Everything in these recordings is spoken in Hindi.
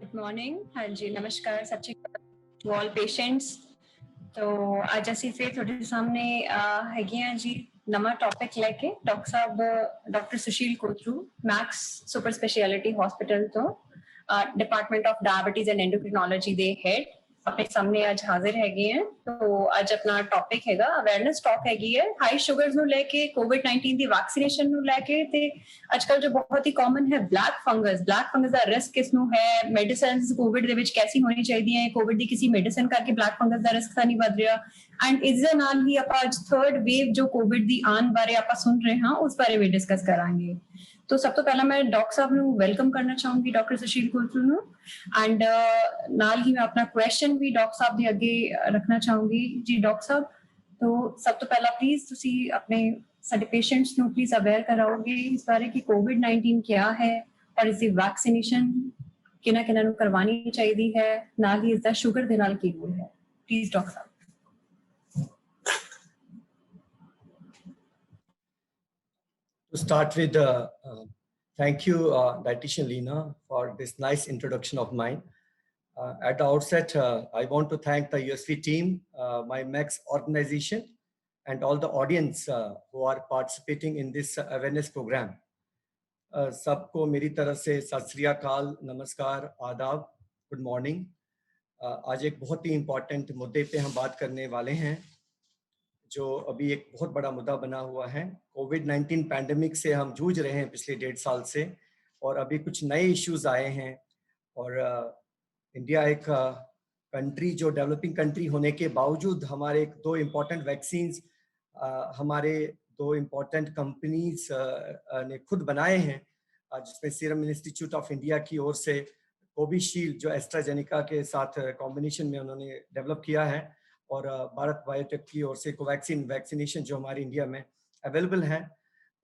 Good morning. हाँ जी, नमस्कार, सत श्री अकाल टू ऑल पेशेंट्स। तो ਅੱਜ ਅਸੀਂ ਫਿਰ ਤੁਹਾਡੇ ਸਾਹਮਣੇ ਹੈਗੇ ਆ ਜੀ ਨਵਾਂ ਟੌਪਿਕ ਲੈ ਕੇ। ਡਾਕਟਰ ਸਾਹਿਬ doctor Sushil Kothru Max super speciality hospital ਤੋਂ department of diabetes and endocrinology ਦੇ ਹੈਡ ਆਪਣੇ ਸਾਹਮਣੇ ਅੱਜ ਹਾਜ਼ਰ ਹੈਗੇ ਆ। तो ਅੱਜ ਆਪਣਾ ਟੌਪਿਕ ਹੈਗਾ ਅਵੇਅਰਨੈਸ ਟਾਕ ਹੈਗੀ ਹੈ ਹਾਈ ਸ਼ੂਗਰਸ ਨੂੰ ਲੈ ਕੇ, ਕੋਵਿਡ-19 ਦੀ ਵੈਕਸੀਨੇਸ਼ਨ ਨੂੰ ਲੈ ਕੇ ਤੇ ਅੱਜਕੱਲ ਜੋ ਬਹੁਤ ਹੀ ਕਾਮਨ ਹੈ ਬਲੈਕ ਫੰਗਸ ਦਾ ਰਿਸਕ ਕਿਸ ਨੂੰ ਹੈ, ਮੈਡੀਸਿਨਸ ਕੋਵਿਡ ਦੇ ਵਿੱਚ ਕੈਸੀ ਹੋਣੀ ਚਾਹੀਦੀਆਂ ਹੈ, ਕੋਵਿਡ ਦੀ ਕਿਸੇ ਮੈਡੀਸਿਨ ਕਰਕੇ ਬਲੈਕ ਫੰਗਸ ਦਾ ਰਿਸਕ ਤਾਂ ਨਹੀਂ ਵੱਧ ਰਿਹਾ। ਐਂਡ ਇਸ ਦੇ ਨਾਲ ਹੀ ਆਪਾਂ ਅੱਜ ਥਰਡ ਵੇਵ ਜੋ ਕੋਵਿਡ ਦੀ ਆਉਣ ਬਾਰੇ ਆਪਾਂ ਸੁਣ ਰਹੇ ਹਾਂ ਉਸ ਬਾਰੇ ਵੀ ਡਿਸਕਸ ਕਰਾਂਗੇ। तो सब तो पहला मैं डॉक्टर साहब ਨੂੰ वेलकम करना चाहूंगी, डॉक्टर सुशील कोतरू ਨੂੰ। एंड ਨਾਲ ਹੀ मैं अपना क्वेश्चन भी डॉक्टर साहब ਦੇ ਅੱਗੇ ਰੱਖਣਾ ਚਾਹੂੰਗੀ ਜੀ। डॉक्टर साहब, तो सब तो पहला प्लीज ਤੁਸੀਂ ਆਪਣੇ ਸਾਡੇ ਪੇਸ਼ੈਂਟਸ ਨੂੰ ਪਲੀਜ਼ ਅਵੇਅਰ ਕਰਾਓਗੇ ਇਸ ਬਾਰੇ ਕਿ ਕੋਵਿਡ-19 क्या है और ਇਸ ਦੀ ਵੈਕਸੀਨੇਸ਼ਨ ਕਿਹਨਾਂ ਕਿਹਨਾਂ ਨੂੰ ਕਰਵਾਉਣੀ ਚਾਹੀਦੀ ਹੈ, ਨਾਲ ਹੀ ਇਸ ਦਾ ਸ਼ੂਗਰ ਦੇ ਨਾਲ ਕੀ ਰੋਲ ਹੈ। Please doctor Sahib. To start with, thank you, Dietitian Lena, for this nice introduction of mine. At the outset, I want to thank the USV team, my MEX organization, and all the audience who are participating in this awareness program. सबको मेरी तरफ से सत श्री अकाल, नमस्कार, आदाब, गुड मॉर्निंग। आज एक बहुत ही इम्पोर्टेंट मुद्दे पे हम बात करने वाले हैं जो अभी एक बहुत बड़ा मुद्दा बना हुआ है। कोविड-19 पैंडेमिक से हम जूझ रहे हैं पिछले 1.5 साल से, और अभी कुछ नए इश्यूज आए हैं। और इंडिया एक कंट्री जो डेवलपिंग कंट्री होने के बावजूद हमारे दो इम्पोर्टेंट वैक्सीन्स हमारे दो इम्पोर्टेंट कंपनीज ने खुद बनाए हैं, जिसमें सीरम इंस्टीट्यूट ऑफ इंडिया की ओर से कोविशील्ड जो एस्ट्राजेनेका के साथ कॉम्बिनेशन में उन्होंने डेवलप किया है, और भारत बायोटेक की ओर से कोवैक्सीन वैक्सीनेशन जो हमारे इंडिया में अवेलेबल है।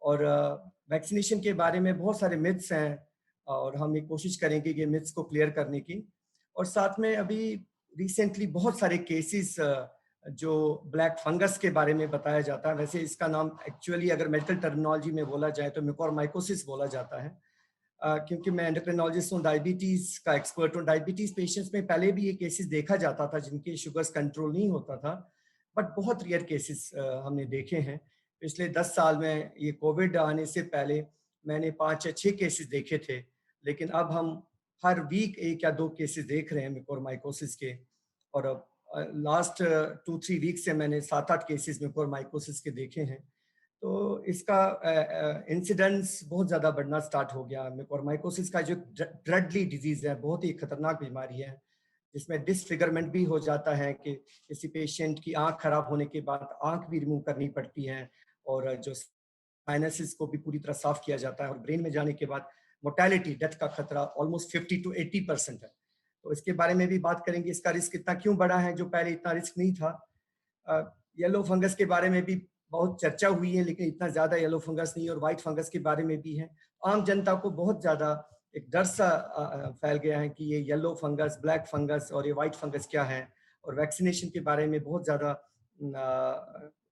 और वैक्सीनेशन के बारे में बहुत सारे मिथ्स हैं और हम ये कोशिश करेंगे कि मिथ्स को क्लियर करने की। और साथ में अभी रिसेंटली बहुत सारे केसेस जो ब्लैक फंगस के बारे में बताया जाता है, वैसे इसका नाम एक्चुअली अगर मेडिकल टर्मिनोलॉजी में बोला जाए तो म्यूकोरमाइकोसिस बोला जाता है, क्योंकि मैं एंडोक्रिनोलॉजिस्ट हूँ, डायबिटीज का एक्सपर्ट हूँ। डायबिटीज पेशेंट्स में पहले भी ये केसेस देखा जाता था जिनके शुगर्स कंट्रोल नहीं होता था, बट बहुत रेयर केसेस हमने देखे हैं। पिछले 10 साल में, ये कोविड आने से पहले मैंने 5 या 6 केसेस देखे थे, लेकिन अब हम हर वीक 1 या 2 केसेस देख रहे हैं म्यूकोरमाइकोसिस के। और लास्ट 2-3 वीक से मैंने 7-8 केसेस म्यूकोरमाइकोसिस के देखे हैं। तो इसका इंसिडेंस बहुत ज़्यादा बढ़ना स्टार्ट हो गया। म्यूकोरमाइकोसिस का जो डेडली डिजीज़ है, बहुत ही खतरनाक बीमारी है, जिसमें डिसफिगरमेंट भी हो जाता है कि किसी पेशेंट की आंख खराब होने के बाद आंख भी रिमूव करनी पड़ती है, और जो साइनसेस को भी पूरी तरह साफ किया जाता है, और ब्रेन में जाने के बाद मोर्टेलिटी, डेथ का खतरा ऑलमोस्ट 50 to 80% है। तो इसके बारे में भी बात करेंगे, इसका रिस्क इतना क्यों बढ़ा है जो पहले इतना रिस्क नहीं था। येलो फंगस के बारे में भी बहुत चर्चा हुई है, लेकिन इतना ज़्यादा येलो फंगस नहीं, और वाइट फंगस के बारे में भी है। आम जनता को बहुत ज़्यादा एक डर सा फैल गया है कि ये येलो फंगस, ब्लैक फंगस और ये वाइट फंगस क्या है, और वैक्सीनेशन के बारे में बहुत ज़्यादा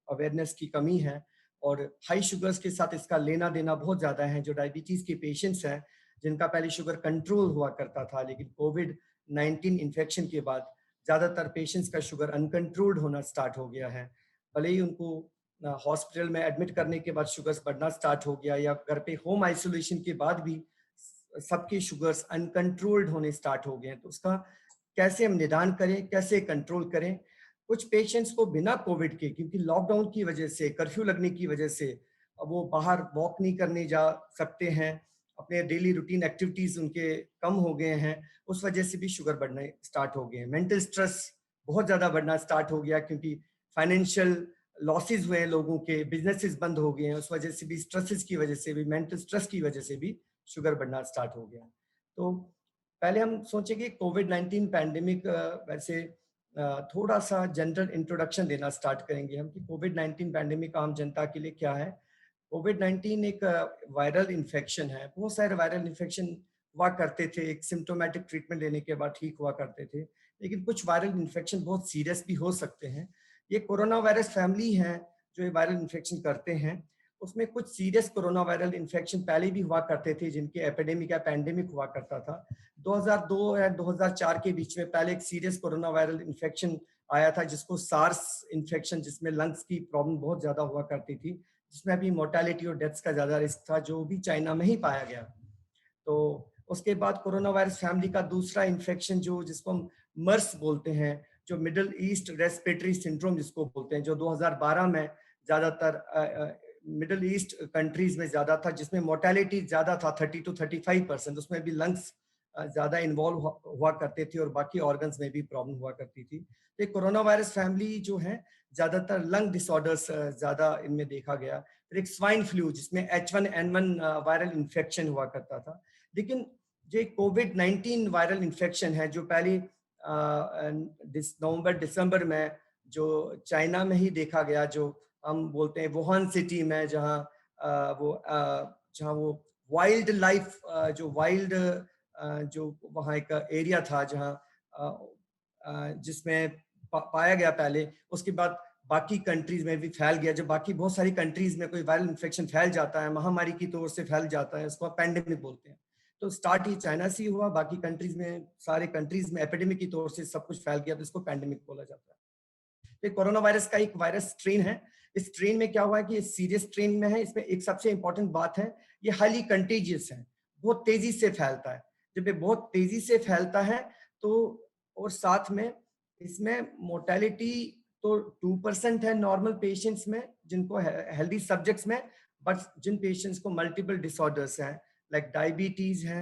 अवेयरनेस की कमी है। और हाई शुगर्स के साथ इसका लेना देना बहुत ज़्यादा है। जो डायबिटीज़ के पेशेंट्स हैं, जिनका पहले शुगर कंट्रोल हुआ करता था, लेकिन कोविड-19 इन्फेक्शन के बाद ज़्यादातर पेशेंट्स का शुगर अनकंट्रोल्ड होना स्टार्ट हो गया है। भले ही उनको हॉस्पिटल में एडमिट करने के बाद शुगर्स बढ़ना स्टार्ट हो गया, या घर पे होम आइसोलेशन के बाद भी सबके शुगर्स अनकंट्रोल्ड होने स्टार्ट हो गए हैं। तो उसका कैसे हम निदान करें, कैसे कंट्रोल करें। कुछ पेशेंट्स को बिना कोविड के, क्योंकि लॉकडाउन की वजह से, कर्फ्यू लगने की वजह से वो बाहर वॉक नहीं करने जा सकते हैं, अपने डेली रूटीन एक्टिविटीज उनके कम हो गए हैं, उस वजह से भी शुगर बढ़ने स्टार्ट हो गए हैं। मेंटल स्ट्रेस बहुत ज़्यादा बढ़ना स्टार्ट हो गया, क्योंकि फाइनेंशियल लॉसेस हुए हैं लोगों के, बिजनेसेस बंद हो गए हैं, उस वजह से भी, स्ट्रेसेस की वजह से भी, मेंटल स्ट्रेस की वजह से भी शुगर बढ़ना स्टार्ट हो गया। तो पहले हम सोचेंगे कोविड-19 पैंडेमिक, वैसे थोड़ा सा जनरल इंट्रोडक्शन देना स्टार्ट करेंगे हम कि कोविड-19 पैंडेमिक आम जनता के लिए क्या है। कोविड-19 एक वायरल इन्फेक्शन है। बहुत सारे वायरल इन्फेक्शन हुआ करते थे, एक सिम्टोमेटिक ट्रीटमेंट लेने के बाद ठीक हुआ करते थे, लेकिन कुछ वायरल इन्फेक्शन बहुत सीरियस भी हो सकते हैं। ये कोरोना वायरस फैमिली है जो ये वायरल इन्फेक्शन करते हैं। उसमें कुछ सीरियस कोरोना वायरल इन्फेक्शन पहले भी हुआ करते थे, जिनके एपिडेमिक या पैंडेमिक हुआ करता था। 2002 या 2004 के बीच में पहले एक सीरियस कोरोना वायरल इन्फेक्शन आया था, जिसको सार्स इन्फेक्शन, जिसमें लंग्स की प्रॉब्लम बहुत ज्यादा हुआ करती थी, जिसमें अभी मोर्टेलिटी और डेथ्स का ज्यादा रिस्क था, जो भी चाइना में ही पाया गया। तो उसके बाद कोरोना वायरस फैमिली का दूसरा इन्फेक्शन जो जिसको हम मर्स बोलते हैं, जो मिडिल ईस्ट रेस्पिरेटरी सिंड्रोम जिसको बोलते हैं, जो 2012 में ज्यादातर मिडिल ईस्ट कंट्रीज में ज्यादा था, जिसमें मोर्टेलिटी ज्यादा था 30 to 35%। उसमें भी लंग्स ज्यादा इन्वॉल्व हुआ करते थे और बाकी ऑर्गन्स में भी प्रॉब्लम हुआ करती थी। तो कोरोना वायरस फैमिली जो है ज्यादातर लंग डिसऑर्डर्स ज्यादा इनमें देखा गया। फिर एक स्वाइन फ्लू जिसमें H1N1 वायरल इन्फेक्शन हुआ करता था। लेकिन जो कोविड-19 वायरल इन्फेक्शन है, जो पहले नवंबर दिसंबर में जो चाइना में ही देखा गया, जो हम बोलते हैं वुहान सिटी में, जहाँ वो वाइल्ड लाइफ, जो वाइल्ड जो वहाँ एक एरिया था जहाँ जिसमें पाया गया पहले, उसके बाद बाकी कंट्रीज में भी फैल गया। जब बाकी बहुत सारी कंट्रीज में कोई वायरल इन्फेक्शन फैल जाता है, महामारी की तौर से फैल जाता है, उसको पैंडेमिक बोलते हैं। तो स्टार्ट ही चाइना से हुआ, बाकी कंट्रीज में, सारे कंट्रीज में एपिडेमिक की तौर से सब कुछ फैल गया, तो इसको पैंडेमिक बोला जाता है। तो कोरोना वायरस का एक वायरस स्ट्रेन है। इस स्ट्रेन में क्या हुआ है कि सीरियस स्ट्रेन में है, इसमें एक सबसे इंपॉर्टेंट बात है, ये हाईली कंटेजियस है, बहुत तेजी से फैलता है। जब ये बहुत तेजी से फैलता है तो, और साथ में इसमें मोर्टेलिटी तो 2% है नॉर्मल पेशेंट्स में, जिनको हेल्दी सब्जेक्ट्स में, बट जिन पेशेंट्स को मल्टीपल डिसऑर्डर्स हैं, लाइक डायबिटीज है,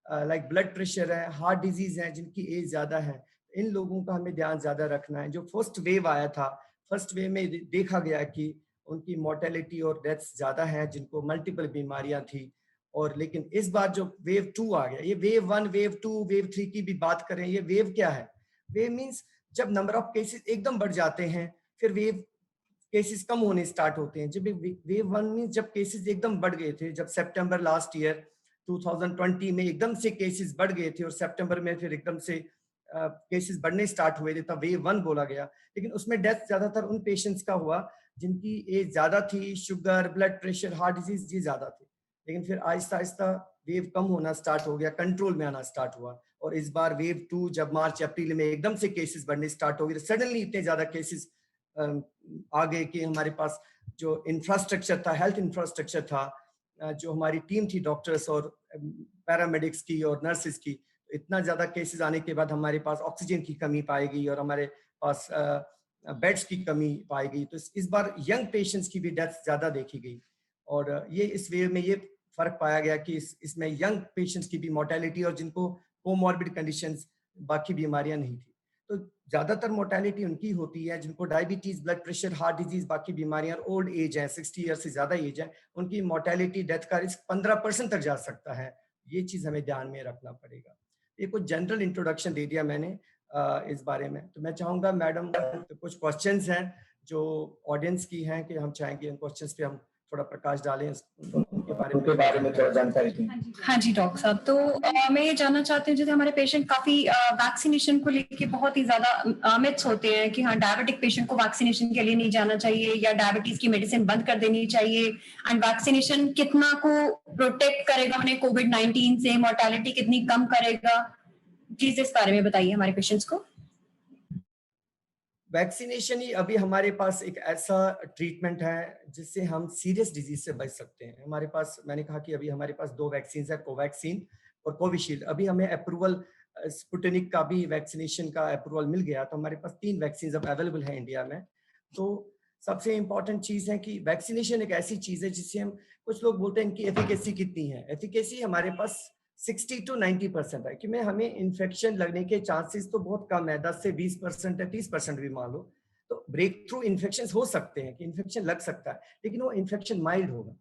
लाइक ब्लड प्रेशर है, हार्ट डिजीज है, जिनकी एज ज्यादा है, इन लोगों का हमें ध्यान ज्यादा रखना है। जो फर्स्ट वेव आया था, फर्स्ट वेव में देखा गया कि उनकी मोर्टेलिटी और डेथ्स ज्यादा है, जिनको मल्टीपल बीमारियां थी। और लेकिन इस बार जो वेव 2 आ गया, ये वेव 1, वेव 2, वेव 3 की भी बात करें, ये वेव क्या है? वेव मीन्स जब नंबर ऑफ केसेस एकदम बढ़ जाते हैं, फिर वेव केसेस कम होने स्टार्ट होते हैं। जब वेव 1 में जब केसेस एकदम बढ़ गए थे, जब सितंबर लास्ट ईयर 2020 में एकदम से केसेस बढ़ गए थे और सितंबर में फिर एकदम से केसेस बढ़ने स्टार्ट हुए थे, तब वेव 1 बोला गया। लेकिन उसमें डेथ ज्यादातर उन पेशेंट्स का हुआ जिनकी एज ज्यादा थी, sugar, blood pressure, heart disease ये ज्यादा थे। लेकिन फिर आहिस्ता आहिस्ता वेव कम होना स्टार्ट हो गया, कंट्रोल में आना स्टार्ट हुआ। और इस बार वेव 2 जब मार्च अप्रैल में एकदम से केसेस बढ़ने स्टार्ट हो गए, सडनली इतने ज्यादा केसेस आ गए कि हमारे पास जो इंफ्रास्ट्रक्चर था, हेल्थ इंफ्रास्ट्रक्चर था, जो हमारी टीम थी डॉक्टर्स और पैरामेडिक्स की और नर्सेस की, इतना ज्यादा केसेस आने के बाद हमारे पास ऑक्सीजन की कमी पाई गई और हमारे पास बेड्स की कमी पाई गई। तो इस बार यंग पेशेंट्स की भी डेथ ज्यादा देखी गई। और ये इस वेव में ये फर्क पाया गया कि इसमें यंग पेशेंट्स की भी मोर्टेलिटी, और जिनको कोमॉर्बिड कंडीशंस, बाकी बीमारियां नहीं थी, तो ज्यादातर मोर्टेलिटी उनकी होती है जिनको diabetes, blood pressure, heart disease, बाकी बीमारियां, ओल्ड एज है, 60 ईयर से ज्यादा एज है, उनकी मोर्टेलिटी, डेथ का रिस्क 15% तक जा सकता है। ये चीज हमें ध्यान में रखना पड़ेगा। ये कुछ जनरल इंट्रोडक्शन दे दिया मैंने इस बारे में। तो मैं चाहूंगा मैडम, तो कुछ क्वेश्चंस हैं जो ऑडियंस की हैं कि हम चाहेंगे उन क्वेश्चंस पे हम थोड़ा प्रकाश डालें, उनके बारे में थोड़ा जानकारी दें। हाँ जी डॉक्टर साहब, तो मैं ये जानना चाहती हूँ, जैसे हमारे पेशेंट काफी वैक्सीनेशन को लेके बहुत ही ज्यादा मिथ्स होते हैं कि हाँ डायबिटिक पेशेंट को वैक्सीनेशन के लिए नहीं जाना चाहिए, या डायबिटीज की मेडिसिन बंद कर देनी चाहिए, एंड वैक्सीनेशन कितना को प्रोटेक्ट करेगा उन्हें कोविड-19 से, मोर्टेलिटी कितनी कम करेगा, प्लीज इस बारे में बताइए हमारे पेशेंट्स को। वैक्सीनेशन ही अभी हमारे पास एक ऐसा ट्रीटमेंट है जिससे हम सीरियस डिजीज से बच सकते हैं। हमारे पास, मैंने कहा कि अभी हमारे पास 2 वैक्सीन है, कोवैक्सीन और कोविशील्ड। अभी हमें अप्रूवल स्पुतनिक का भी वैक्सीनेशन का अप्रूवल मिल गया, तो हमारे पास 3 वैक्सीन अब अवेलेबल है इंडिया में। तो सबसे इंपॉर्टेंट चीज है कि वैक्सीनेशन एक ऐसी चीज है जिससे हम, कुछ लोग बोलते हैं इनकी एफिकेसी कितनी है। एफिकेसी हमारे पास 60 to 90% है, कि मैं हमें इन्फेक्शन लगने के चांसेस तो बहुत कम है, 10 से 20% है, 30% भी मान लो। तो ब्रेक थ्रू इन्फेक्शन हो सकते हैं कि इन्फेक्शन लग सकता है, लेकिन वो इन्फेक्शन माइल्ड होगा,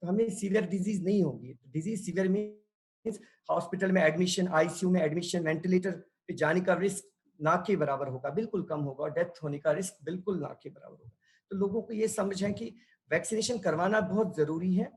तो हमें सीवियर डिजीज नहीं होगी। डिजीज सीवियर मींस हॉस्पिटल में एडमिशन, आईसीयू में एडमिशन, वेंटिलेटर पे जाने का रिस्क ना के बराबर होगा, बिल्कुल कम होगा, और डेथ होने का रिस्क बिल्कुल ना के बराबर होगा। तो लोगों को ये समझ है कि वैक्सीनेशन करवाना बहुत जरूरी है।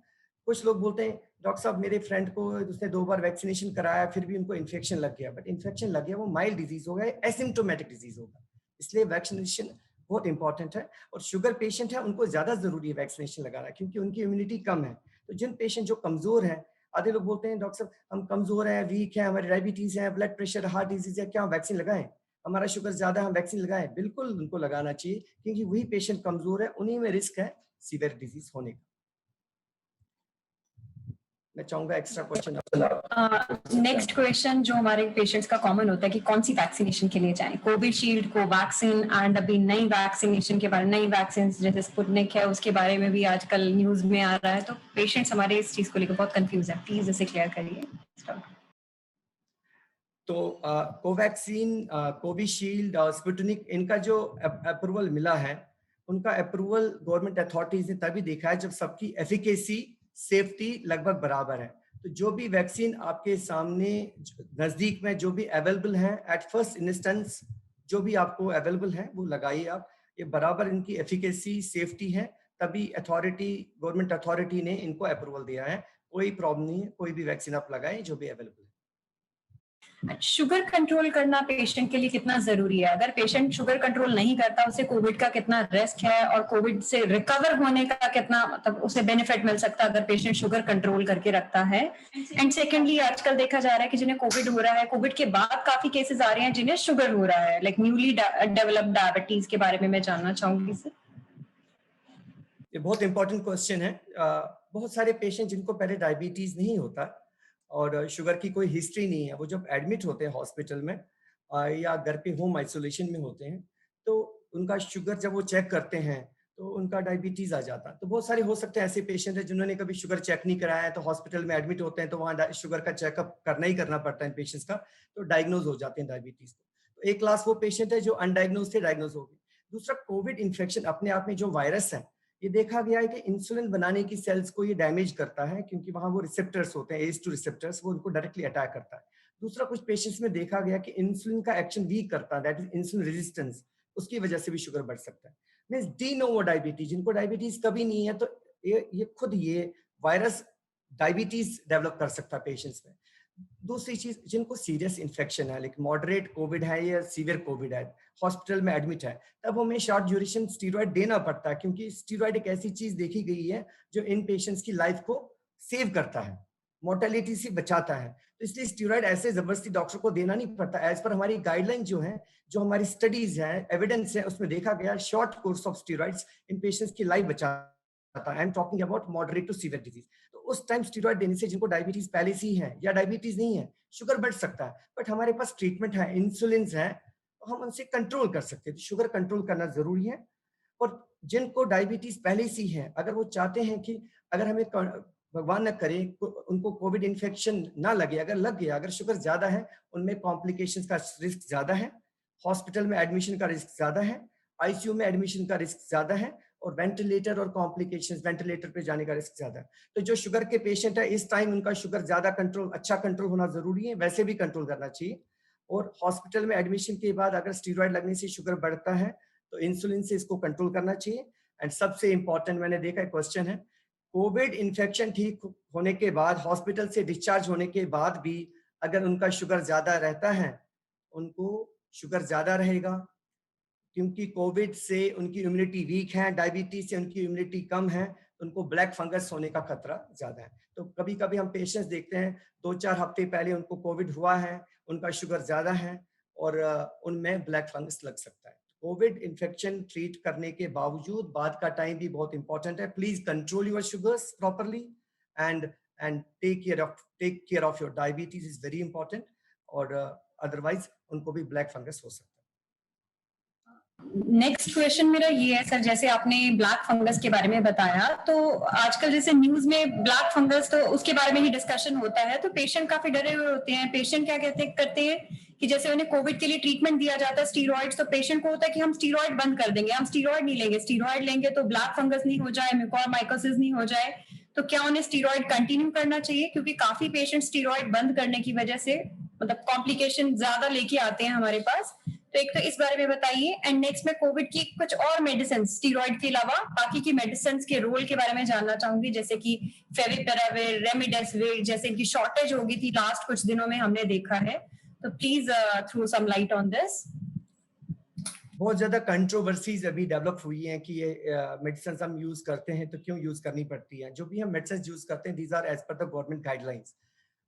कुछ लोग बोलते हैं डॉक्टर साहब मेरे फ्रेंड को, उसने 2 बार वैक्सीनेशन कराया फिर भी उनको इन्फेक्शन लग गया, बट इन्फेक्शन लग गया वो माइल्ड डिजीज होगा, एसिम्टोमेटिक डिजीज होगा, इसलिए वैक्सीनेशन बहुत इंपॉर्टेंट है। और शुगर पेशेंट है उनको ज्यादा जरूरी है वैक्सीनेशन लगाना, क्योंकि उनकी इम्यूनिटी कम है। तो जिन पेशेंट जो कमजोर हैं आधे लोग बोलते हैं डॉक्टर साहब हम कमजोर हैं, वीक हैं, हमारी डायबिटीज है, ब्लड प्रेशर, हार्ट डिजीज है, क्या हम वैक्सीन लगाएं? हमारा शुगर ज्यादा है, हम वैक्सीन लगाएं? बिल्कुल उनको लगाना चाहिए, क्योंकि वही पेशेंट कमजोर है, उन्हीं में रिस्क है सीवियर डिजीज होने का। मैं चाहूंगा एक्स्ट्रा क्वेश्चन। नेक्स्ट क्वेश्चन जो हमारे पेशेंट्स का कॉमन होता है कि कौन सी वैक्सीनेशन के लिए जाएं, कोविशील्ड, कोवैक्सीन, एंड अभी नई वैक्सीनेशन के बारे में, नई वैक्सीन जैसे स्पुतनिक है उसके बारे में भी आजकल न्यूज में आ रहा है, तो पेशेंट्स हमारे इस चीज को लेकर बहुत कंफ्यूज है, प्लीज इसे क्लियर करिए। तो कोवैक्सीन, कोविशील्ड और स्पुतनिक, इनका जो अप्रूवल मिला है, उनका अप्रूवल गवर्नमेंट अथॉरिटीज ने तभी देखा है जब सबकी एफिकेसी, सेफ्टी लगभग बराबर है। तो जो भी वैक्सीन आपके सामने नजदीक में जो भी अवेलेबल है, एट फर्स्ट इंस्टेंस जो भी आपको अवेलेबल है वो लगाइए आप। ये बराबर इनकी एफिकेसी, सेफ्टी है, तभी अथॉरिटी, गवर्नमेंट अथॉरिटी ने इनको अप्रूवल दिया है। कोई प्रॉब्लम नहीं है, कोई भी वैक्सीन आप लगाएं जो भी अवेलेबल है। शुगर कंट्रोल करना पेशेंट के लिए कितना जरूरी है? अगर पेशेंट शुगर कंट्रोल नहीं करता, उसे कोविड का कितना रिस्क है, और कोविड से रिकवर होने का कितना, मतलब उसे बेनिफिट मिल सकता है अगर पेशेंट शुगर कंट्रोल करके रखता है? एंड सेकेंडली, आजकल देखा जा रहा है कि जिन्हें कोविड हो रहा है, कोविड के बाद काफी केसेस आ रहे हैं जिन्हें शुगर हो रहा है, लाइक न्यूली डेवलप्ड डायबिटीज के बारे में मैं जानना चाहूंगी सर। ये बहुत इंपॉर्टेंट क्वेश्चन है। बहुत सारे पेशेंट जिनको पहले डायबिटीज नहीं होता और शुगर की कोई हिस्ट्री नहीं है, वो जब एडमिट होते हैं हॉस्पिटल में या घर पे होम आइसोलेशन में होते हैं, तो उनका शुगर जब वो चेक करते हैं तो उनका डायबिटीज आ जाता है। तो बहुत सारे हो सकते हैं ऐसे पेशेंट है जिन्होंने कभी शुगर चेक नहीं कराया है, तो हॉस्पिटल में एडमिट होते हैं तो वहाँ शुगर का चेकअप करना ही करना पड़ता है पेशेंट्स का, तो डायग्नोज हो जाते हैं डायबिटीज। तो एक क्लास वो पेशेंट है जो अनडायग्नोज थे, डायग्नोज हो गए। दूसरा, कोविड इन्फेक्शन अपने आप में जो वायरस है, ये देखा गया है कि इंसुलिन बनाने की सेल्स को ये डैमेज करता है, क्योंकि वहां वो रिसेप्टर्स होते हैं, ACE2 रिसेप्टर्स, वो उनको डायरेक्टली अटैक करता है। दूसरा, कुछ पेशेंट्स में देखा गया कि इंसुलिन का एक्शन वीक करता है, दैट इज इंसुलिन रेजिस्टेंस, उसकी वजह से भी शुगर बढ़ सकता है। मींस डी नोवो डायबिटीज, जिनको डायबिटीज कभी नहीं है, तो ये खुद ये वायरस डायबिटीज डेवलप कर सकता है पेशेंट्स में। दूसरी चीज, जिनको सीरियस इन्फेक्शन है, लाइक मॉडरेट कोविड है या सीवियर कोविड है, हॉस्पिटल में एडमिट है, तब हमें शॉर्ट ड्यूरेशन स्टीरॉयड देना पड़ता है, क्योंकि स्टीरॉयड एक ऐसी चीज देखी गई है जो इन पेशेंट्स की लाइफ को सेव करता है, मोर्टेलिटी से बचाता है। तो इसलिए स्टीरॉयड ऐसे जबरदस्ती डॉक्टर को देना नहीं पड़ता। एज पर हमारी गाइडलाइन जो है, जो हमारी स्टडीज है, एविडेंस है, उसमें देखा गया short course of steroids in patients की लाइफ बचाता है। I am talking about moderate to severe disease. तो उस टाइम स्टीरॉयड देने से जिनको डायबिटीज पहले से ही है या डायबिटीज नहीं है, शुगर बढ़ सकता है, बट हमारे पास ट्रीटमेंट है, इंसुलिन है, तो हम उनसे कंट्रोल कर सकते हैं। तो शुगर कंट्रोल करना जरूरी है। और जिनको डायबिटीज पहले से ही है, अगर वो चाहते हैं कि अगर हमें भगवान न करे उनको कोविड इन्फेक्शन ना लगे, अगर लग गया, अगर शुगर ज्यादा है, उनमें कॉम्प्लिकेशंस का रिस्क ज्यादा है, हॉस्पिटल में एडमिशन का रिस्क ज्यादा है, आईसीयू में एडमिशन का रिस्क ज्यादा है, और वेंटिलेटर और कॉम्प्लिकेशंस, वेंटिलेटर पे जाने का रिस्क ज्यादा है। तो जो शुगर के पेशेंट है, इस टाइम उनका शुगर ज्यादा कंट्रोल, अच्छा कंट्रोल होना जरूरी है, वैसे भी कंट्रोल करना चाहिए। और हॉस्पिटल में एडमिशन के बाद अगर स्टीरॉयड लगने से शुगर बढ़ता है, तो इंसुलिन से इसको कंट्रोल करना चाहिए। एंड सबसे इंपॉर्टेंट, मैंने देखा क्वेश्चन है, कोविड इन्फेक्शन ठीक होने के बाद, हॉस्पिटल से डिस्चार्ज होने के बाद भी अगर उनका शुगर ज्यादा रहता है, उनको शुगर ज्यादा रहेगा, क्योंकि कोविड से उनकी इम्यूनिटी वीक है, डायबिटीज से उनकी इम्यूनिटी कम है, उनको ब्लैक फंगस होने का खतरा ज्यादा है। तो कभी कभी हम पेशेंट्स देखते हैं 2-4 हफ्ते पहले उनको कोविड हुआ है, उनका शुगर ज्यादा है और उनमें ब्लैक फंगस लग सकता है। कोविड इन्फेक्शन ट्रीट करने के बावजूद बाद का टाइम भी बहुत इंपॉर्टेंट है। Please control your sugars properly and take care of your diabetes is very important, और अदरवाइज उनको भी ब्लैक फंगस हो सकता है। नेक्स्ट क्वेश्चन मेरा ये है सर, जैसे आपने ब्लैक फंगस के बारे में बताया, तो आजकल जैसे न्यूज में ब्लैक फंगस, तो उसके बारे में ही डिस्कशन होता है, तो पेशेंट काफी डरे हुए होते हैं। पेशेंट क्या करते हैं कि जैसे उन्हें कोविड के लिए ट्रीटमेंट दिया जाता है स्टीरॉइड्स, तो पेशेंट को होता है कि हम स्टीरॉइड बंद कर देंगे, हम स्टीरॉइड नहीं लेंगे, स्टीरॉइड लेंगे तो ब्लैक फंगस नहीं हो जाए, म्यूकोरमाइकोसिस नहीं हो जाए। तो क्या उन्हें स्टीरॉइड कंटिन्यू करना चाहिए? क्योंकि काफी पेशेंट स्टीरॉइड बंद करने की वजह से मतलब कॉम्प्लिकेशन ज्यादा लेके आते हैं हमारे पास। तो एक तो इस बारे में बताइए। एंड नेक्स्ट में कोविड की कुछ और मेडिसिन स्टीरॉइड के अलावा बाकी की मेडिसिन के रोल के बारे में जानना चाहूंगी, जैसे कि फेविपिराविर, रेमडेसिविर, जैसे इनकी शॉर्टेज हो गई थी लास्ट कुछ दिनों में हमने देखा है। तो please throw some light on this. बहुत ज्यादा कंट्रोवर्सीज अभी डेवलप हुई हैं कि ये मेडिसिन हम यूज करते हैं तो क्यों यूज करनी पड़ती है। जो भी हम मेडिसिन यूज करते हैं these are as per the government guidelines.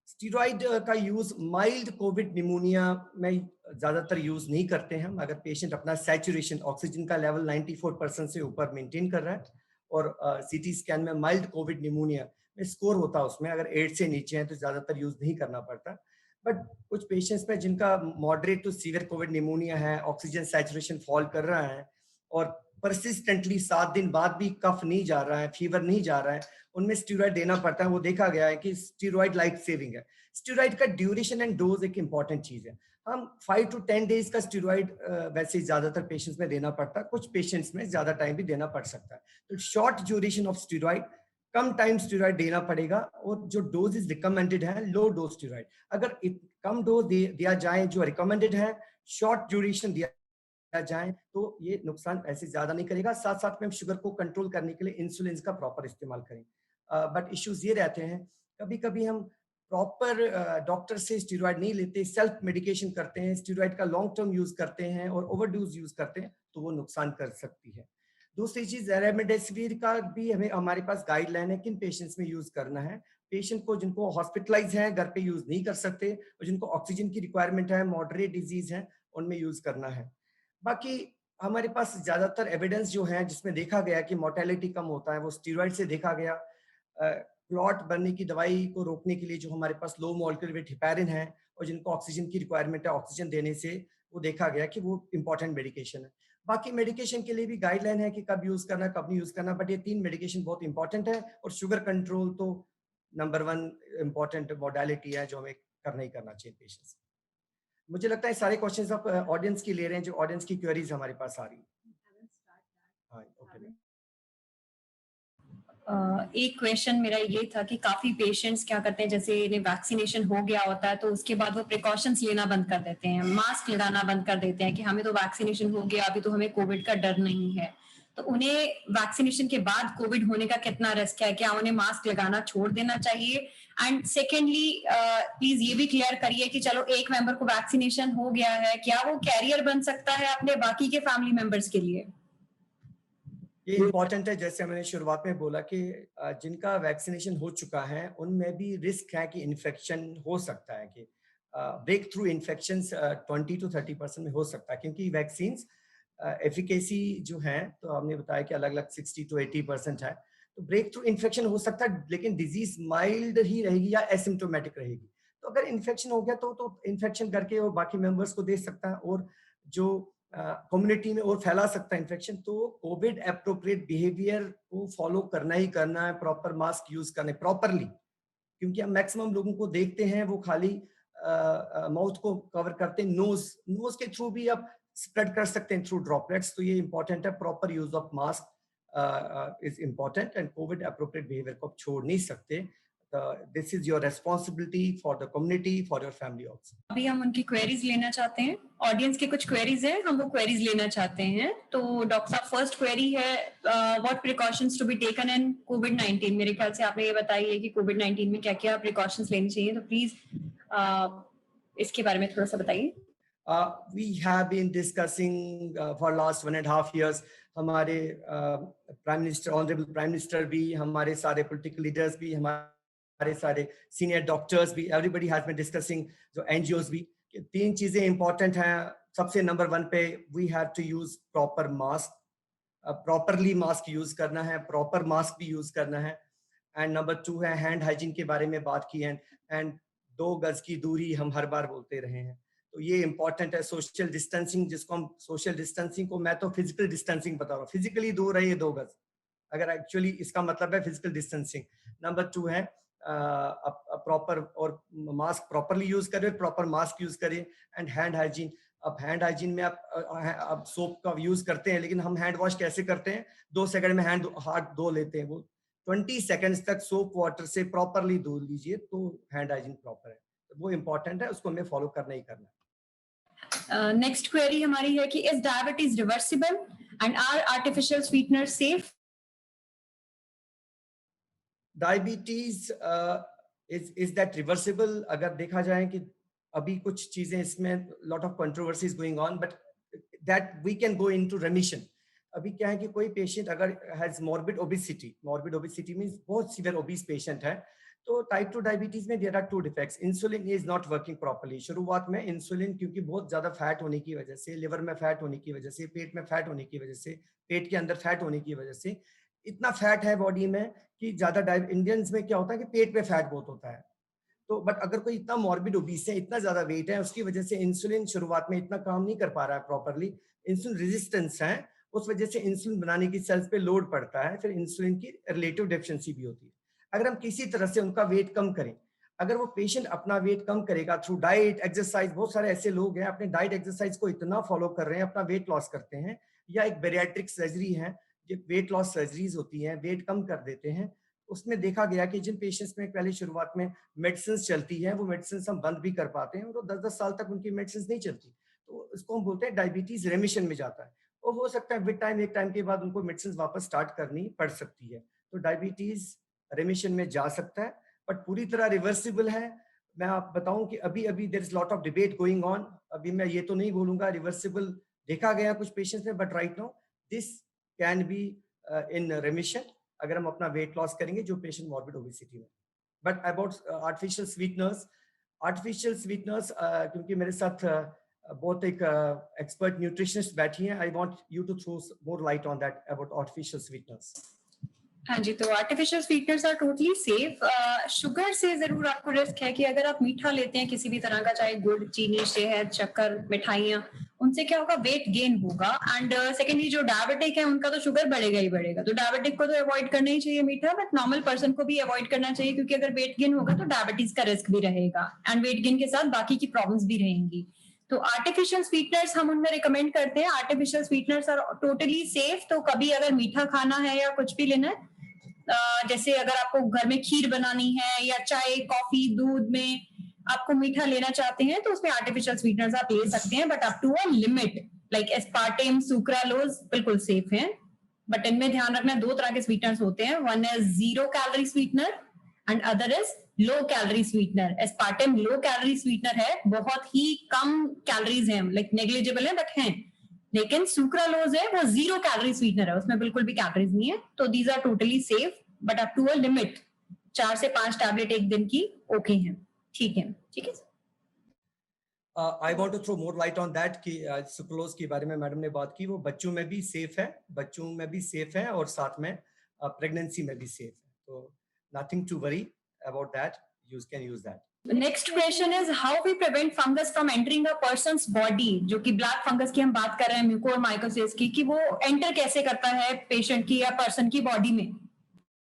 Steroid का यूज माइल्ड कोविड निमोनिया में ज्यादातर यूज नहीं करते हैं हम। अगर पेशेंट अपना सैचुरेशन ऑक्सीजन का लेवल 94% से ऊपर मेंटेन कर रहा है और सीटी स्कैन में माइल्ड कोविड निमोनिया में स्कोर होता है, उसमें अगर 8 से नीचे है तो ज्यादातर यूज नहीं करना पड़ता। बट कुछ पेशेंट्स में जिनका moderate to severe covid pneumonia है, ऑक्सीजन सैचुरेशन फॉल कर रहा है और परसिस्टेंटली 7 दिन बाद भी कफ नहीं जा रहा है, फीवर नहीं जा रहा है, उनमें स्टीरॉइड देना पड़ता है। वो देखा गया है कि स्टीरॉइड लाइफ सेविंग है। स्टीरॉइड का ड्यूरेशन एंड डोज एक इंपॉर्टेंट चीज है। हम 5 to 10 डेज का स्टीरॉइड वैसे ज्यादातर पेशेंट्स में देना पड़ता है, कुछ पेशेंट्स में ज्यादा टाइम भी देना पड़ सकता है। तो short duration of steroid, come time steroid देना पड़ेगा और जो डोज इज रिकमेंडेड है लो डोज स्टीरॉइड। अगर कम डोज दिया जाए जो रिकमेंडेड है, शॉर्ट ड्यूरेशन दिया जाए तो ये नुकसान ऐसे ज्यादा नहीं करेगा। साथ साथ में हम शुगर को कंट्रोल करने के लिए इंसुलिन का प्रॉपर इस्तेमाल करें। बट इश्यूज ये रहते हैं, कभी कभी हम प्रॉपर डॉक्टर से स्टीरॉइड नहीं लेते, सेल्फ मेडिकेशन करते हैं, स्टीरॉइड का लॉन्ग टर्म यूज करते हैं और ओवरडोज यूज करते हैं तो वो नुकसान कर सकती है। दूसरी चीज रेमडेसिविर का भी हमें हमारे पास गाइडलाइन है किन पेशेंट्स में यूज करना है। पेशेंट को जिनको हॉस्पिटलाइज है घर पे यूज नहीं कर सकते और जिनको ऑक्सीजन की रिक्वायरमेंट है, मॉडरेट डिजीज है, उनमें यूज करना है। बाकी हमारे पास ज्यादातर एविडेंस जो है जिसमें देखा गया कि मोर्टेलिटी कम होता है वो स्टीरॉइड से देखा गया। क्लॉट बनने की दवाई को रोकने के लिए जो हमारे पास लो मॉलिक्यूलर वेट हेपेरिन है और जिनको ऑक्सीजन की रिक्वायरमेंट है, ऑक्सीजन देने से वो देखा गया कि वो इंपॉर्टेंट मेडिकेशन है। बाकी मेडिकेशन के लिए भी गाइडलाइन है कि कब यूज करना कब नहीं यूज करना, बट ये 3 मेडिकेशन बहुत इंपॉर्टेंट है और शुगर कंट्रोल तो नंबर 1 इंपॉर्टेंट मॉडलिटी है जो हमें करना ही करना चाहिए पेशेंट्स। मुझे लगता है सारे क्वेश्चंस आप ऑडियंस की ले रहे हैं, जो ऑडियंस की क्वेरीज हमारे पास आ रही है। हाँ, ओके। एक क्वेश्चन मेरा ये था कि काफी पेशेंट्स क्या करते हैं, जैसे इन्हें वैक्सीनेशन हो गया होता है तो उसके बाद वो प्रिकॉशंस लेना बंद कर देते हैं, मास्क लगाना बंद कर देते हैं कि हमें तो वैक्सीनेशन हो गया, अभी तो हमें कोविड का डर नहीं है। तो उन्हें वैक्सीनेशन के बाद कोविड होने का कितना रिस्क है, क्या उन्हें मास्क लगाना छोड़ देना चाहिए? एंड सेकेंडली प्लीज ये भी क्लियर करिए कि चलो एक मेंबर को वैक्सीनेशन हो गया है, क्या वो कैरियर बन सकता है अपने बाकी के फैमिली मेंबर्स के लिए? ये इंपॉर्टेंट है, जैसे मैंने शुरुआत में बोला कि जिनका वैक्सीनेशन हो चुका है उनमें भी रिस्क है कि इन्फेक्शन हो सकता है, कि ब्रेक थ्रू इन्फेक्शन 20 to 30% में हो सकता है, क्योंकि वैक्सीन एफिकेसी जो है तो हमने बताया कि अलग अलग 60 to 80% है। तो ब्रेक थ्रू इन्फेक्शन हो सकता है लेकिन डिजीज माइल्ड ही रहेगी या एसिम्टोमेटिक रहेगी। तो अगर इन्फेक्शन हो गया तो इन्फेक्शन करके वो बाकी मेंबर्स को दे सकता है और जो कम्युनिटी में और फैला सकता है इन्फेक्शन। तो कोविड एप्रोप्रिएट बिहेवियर को फॉलो करना ही करना है, प्रॉपर मास्क यूज करने प्रॉपरली, क्योंकि हम मैक्सिमम लोगों को देखते हैं वो खाली माउथ को कवर करते हैं, नोज के थ्रू भी आप स्प्रेड कर सकते हैं थ्रू ड्रॉपलेट्स। तो ये इंपॉर्टेंट है, proper use of mask is important and Covid appropriate behaviour को आप छोड़ नहीं सकते। This is your responsibility for the community, for your family also. अभी हम उनकी क्वेरीज लेना चाहते हैं, ऑडियंस के कुछ क्वेरीज हैं, हम वो क्वेरीज लेना चाहते हैं। तो डॉक्टर साहब, फर्स्ट क्वेरी है, what precautions to be taken in कोविड-19? मेरे ख्याल से आपने ये बताई है कि कोविड-19 में क्या क्या प्रिकॉशंस लेनी चाहिए, तो प्लीज इसके बारे में थोड़ा सा बताइए। We have been discussing for last 1.5 years. हमारे prime minister, honourable prime minister भी, हमारे सारे पॉलिटिकल लीडर्स भी, हमारे सारे सीनियर डॉक्टर्स भी, एवरीबडी हैज बीन डिस्कसिंग, जो एनजीओज भी, 3 चीजें इंपॉर्टेंट हैं। सबसे नंबर 1 पे we have to use proper mask, properly mask use करना है, प्रॉपर मास्क भी यूज करना है। एंड नंबर 2 है हैंड हाइजीन के बारे में बात की है, एंड 2 गज की दूरी हम हर बार बोलते रहे हैं, तो ये इंपॉर्टेंट है। सोशल डिस्टेंसिंग, जिसको हम सोशल डिस्टेंसिंग को मैं तो फिजिकल डिस्टेंसिंग बता रहा हूँ, फिजिकली दूर रहिए 2 गज, अगर एक्चुअली इसका मतलब है फिजिकल डिस्टेंसिंग। नंबर 2 है प्रॉपर और मास्क प्रॉपरली यूज करें, प्रॉपर मास्क यूज करें। एंड हैंड हाइजीन, अब हैंड हाइजीन में आप सोप का यूज करते हैं, लेकिन हम हैंड वॉश कैसे करते हैं? 2 सेकंड में हाथ धो लेते हैं, वो 20 सेकंड्स तक सोप वाटर से प्रॉपरली धो लीजिए तो हैंड हाइजीन प्रॉपर है। वो इंपॉर्टेंट है, उसको हमें फॉलो करना ही करना है। नेक्स्ट क्वेरी हमारी है कि is diabetes reversible and are artificial sweetener safe? Diabetes is that reversible? अगर देखा जाए कि अभी कुछ चीजें इसमें lot of controversies going on, but that we can go into remission. अभी क्या है कि कोई पेशेंट अगर हैज मॉर्बिड ओबिसिटी मींस बहुत सीवियर ओबीस पेशेंट है, तो टाइप 2 डायबिटीज में there are two defects. Insulin is not working properly. शुरुआत में इंसुलिन क्योंकि बहुत ज्यादा फैट होने की वजह से, लिवर में फैट होने की वजह से, पेट में फैट होने की वजह से, पेट के अंदर फैट होने की वजह से इतना फैट है बॉडी में कि ज्यादा इंडियंस में क्या होता है कि पेट में फैट बहुत होता है. तो बट अगर कोई इतना मॉर्बिड ओबीस है, इतना ज्यादा वेट है, उसकी वजह से इंसुलिन शुरुआत में इतना काम नहीं कर पा रहा है प्रॉपर्ली, इंसुलिन रेजिस्टेंस है, उस वजह से इंसुलिन बनाने की सेल्स पे लोड पड़ता है, फिर इंसुलिन की रिलेटिव डेफिशिएंसी भी होती है. अगर हम किसी तरह से उनका वेट कम करें, अगर वो पेशेंट अपना वेट कम करेगा थ्रू डाइट एक्सरसाइज, बहुत सारे ऐसे लोग हैं अपने डाइट एक्सरसाइज को इतना फॉलो कर रहे हैं, अपना वेट लॉस करते हैं, या एक बेरियाट्रिक सर्जरी है, जो वेट लॉस सर्जरीज होती हैं, वेट कम कर देते हैं. उसमें देखा गया कि जिन पेशेंट्स में पहले शुरुआत में मेडिसिन चलती है, वो मेडिसिन हम बंद भी कर पाते हैं, और 10-10 साल तक उनकी मेडिसिन नहीं चलती, तो इसको हम बोलते हैं डायबिटीज रेमिशन में जाता है. और हो सकता है विद टाइम, एक टाइम के बाद उनको मेडिसिन वापस स्टार्ट करनी पड़ सकती है. तो डायबिटीज रेमिशन में जा सकता है, बट पूरी तरह रिवर्सिबल है. मैं आप बताऊं कि अभी अभी there is lot of debate going on. अभी मैं ये तो नहीं बोलूंगा रिवर्सिबल देखा गया कुछ पेशेंट्स में, but right now this can be in remission अगर हम अपना वेट लॉस करेंगे जो पेशेंट मॉर्बिड ओबेसिटी में. बट अबाउट आर्टिफिशियल स्वीटनर्स क्योंकि मेरे साथ बहुत एक एक्सपर्ट न्यूट्रिशनिस्ट बैठी हैं, I want you to throw more light on that about artificial sweeteners. हाँ जी, तो artificial sweeteners are totally safe. Sugar से जरूर आपको रिस्क है कि अगर आप मीठा लेते हैं किसी भी तरह का, चाहे गुड़, चीनी, शहद, शक्कर, मिठाइयाँ, उनसे क्या होगा, वेट गेन होगा. एंड सेकेंडली जो डायबिटिक है उनका तो शुगर बढ़ेगा ही बढ़ेगा, तो डायबिटिक को तो अवॉइड करना ही चाहिए मीठा, बट नॉर्मल पर्सन को भी अवॉइड करना चाहिए, क्योंकि अगर वेट गेन होगा तो डायबिटीज का रिस्क भी रहेगा, एंड वेट गेन के साथ बाकी की प्रॉब्लम्स भी रहेंगी. तो आर्टिफिशियल स्वीटनर्स हम उनमें रिकमेंड करते हैं. Artificial sweeteners are totally safe. तो कभी अगर मीठा खाना है या कुछ भी लेना है, जैसे अगर आपको घर में खीर बनानी है या चाय, कॉफी, दूध में आपको मीठा लेना चाहते हैं, तो उसमें आर्टिफिशियल स्वीटनर्स आप ले सकते हैं, but up to a limit. Like aspartame, sucralose बिल्कुल सेफ है, बट इनमें ध्यान रखना, दो तरह के स्वीटनर्स होते हैं. One is 0 calorie sweetener and other is low calorie sweetener. Aspartame low calorie sweetener है, बहुत ही कम कैलोरीज हैं, लाइक नेग्लिजिबल है बट हैं. लेकिन सुक्रालोज है वो 0 कैलोरी स्वीटनर है, उसमें बिल्कुल भी कैलोरीज नहीं है. तो these are totally safe, but up to a limit. 4 से 5 टैबलेट एक दिन की ओके हैं, ठीक है, ठीक है. I want to throw more light on that कि सुक्रोज के बारे में मैडम ने बात की, वो बच्चों में भी सेफ है, और साथ में प्रेगनेंसी में भी सेफ है, तो nothing to worry about that. You can use that. Next question is how we prevent fungus from entering a person's body. जो कि ब्लैक फंगस की हम बात कर रहे हैं, म्यूकोरमाइकोसिस की, कि वो एंटर कैसे करता है पेशेंट की या पर्सन की बॉडी में.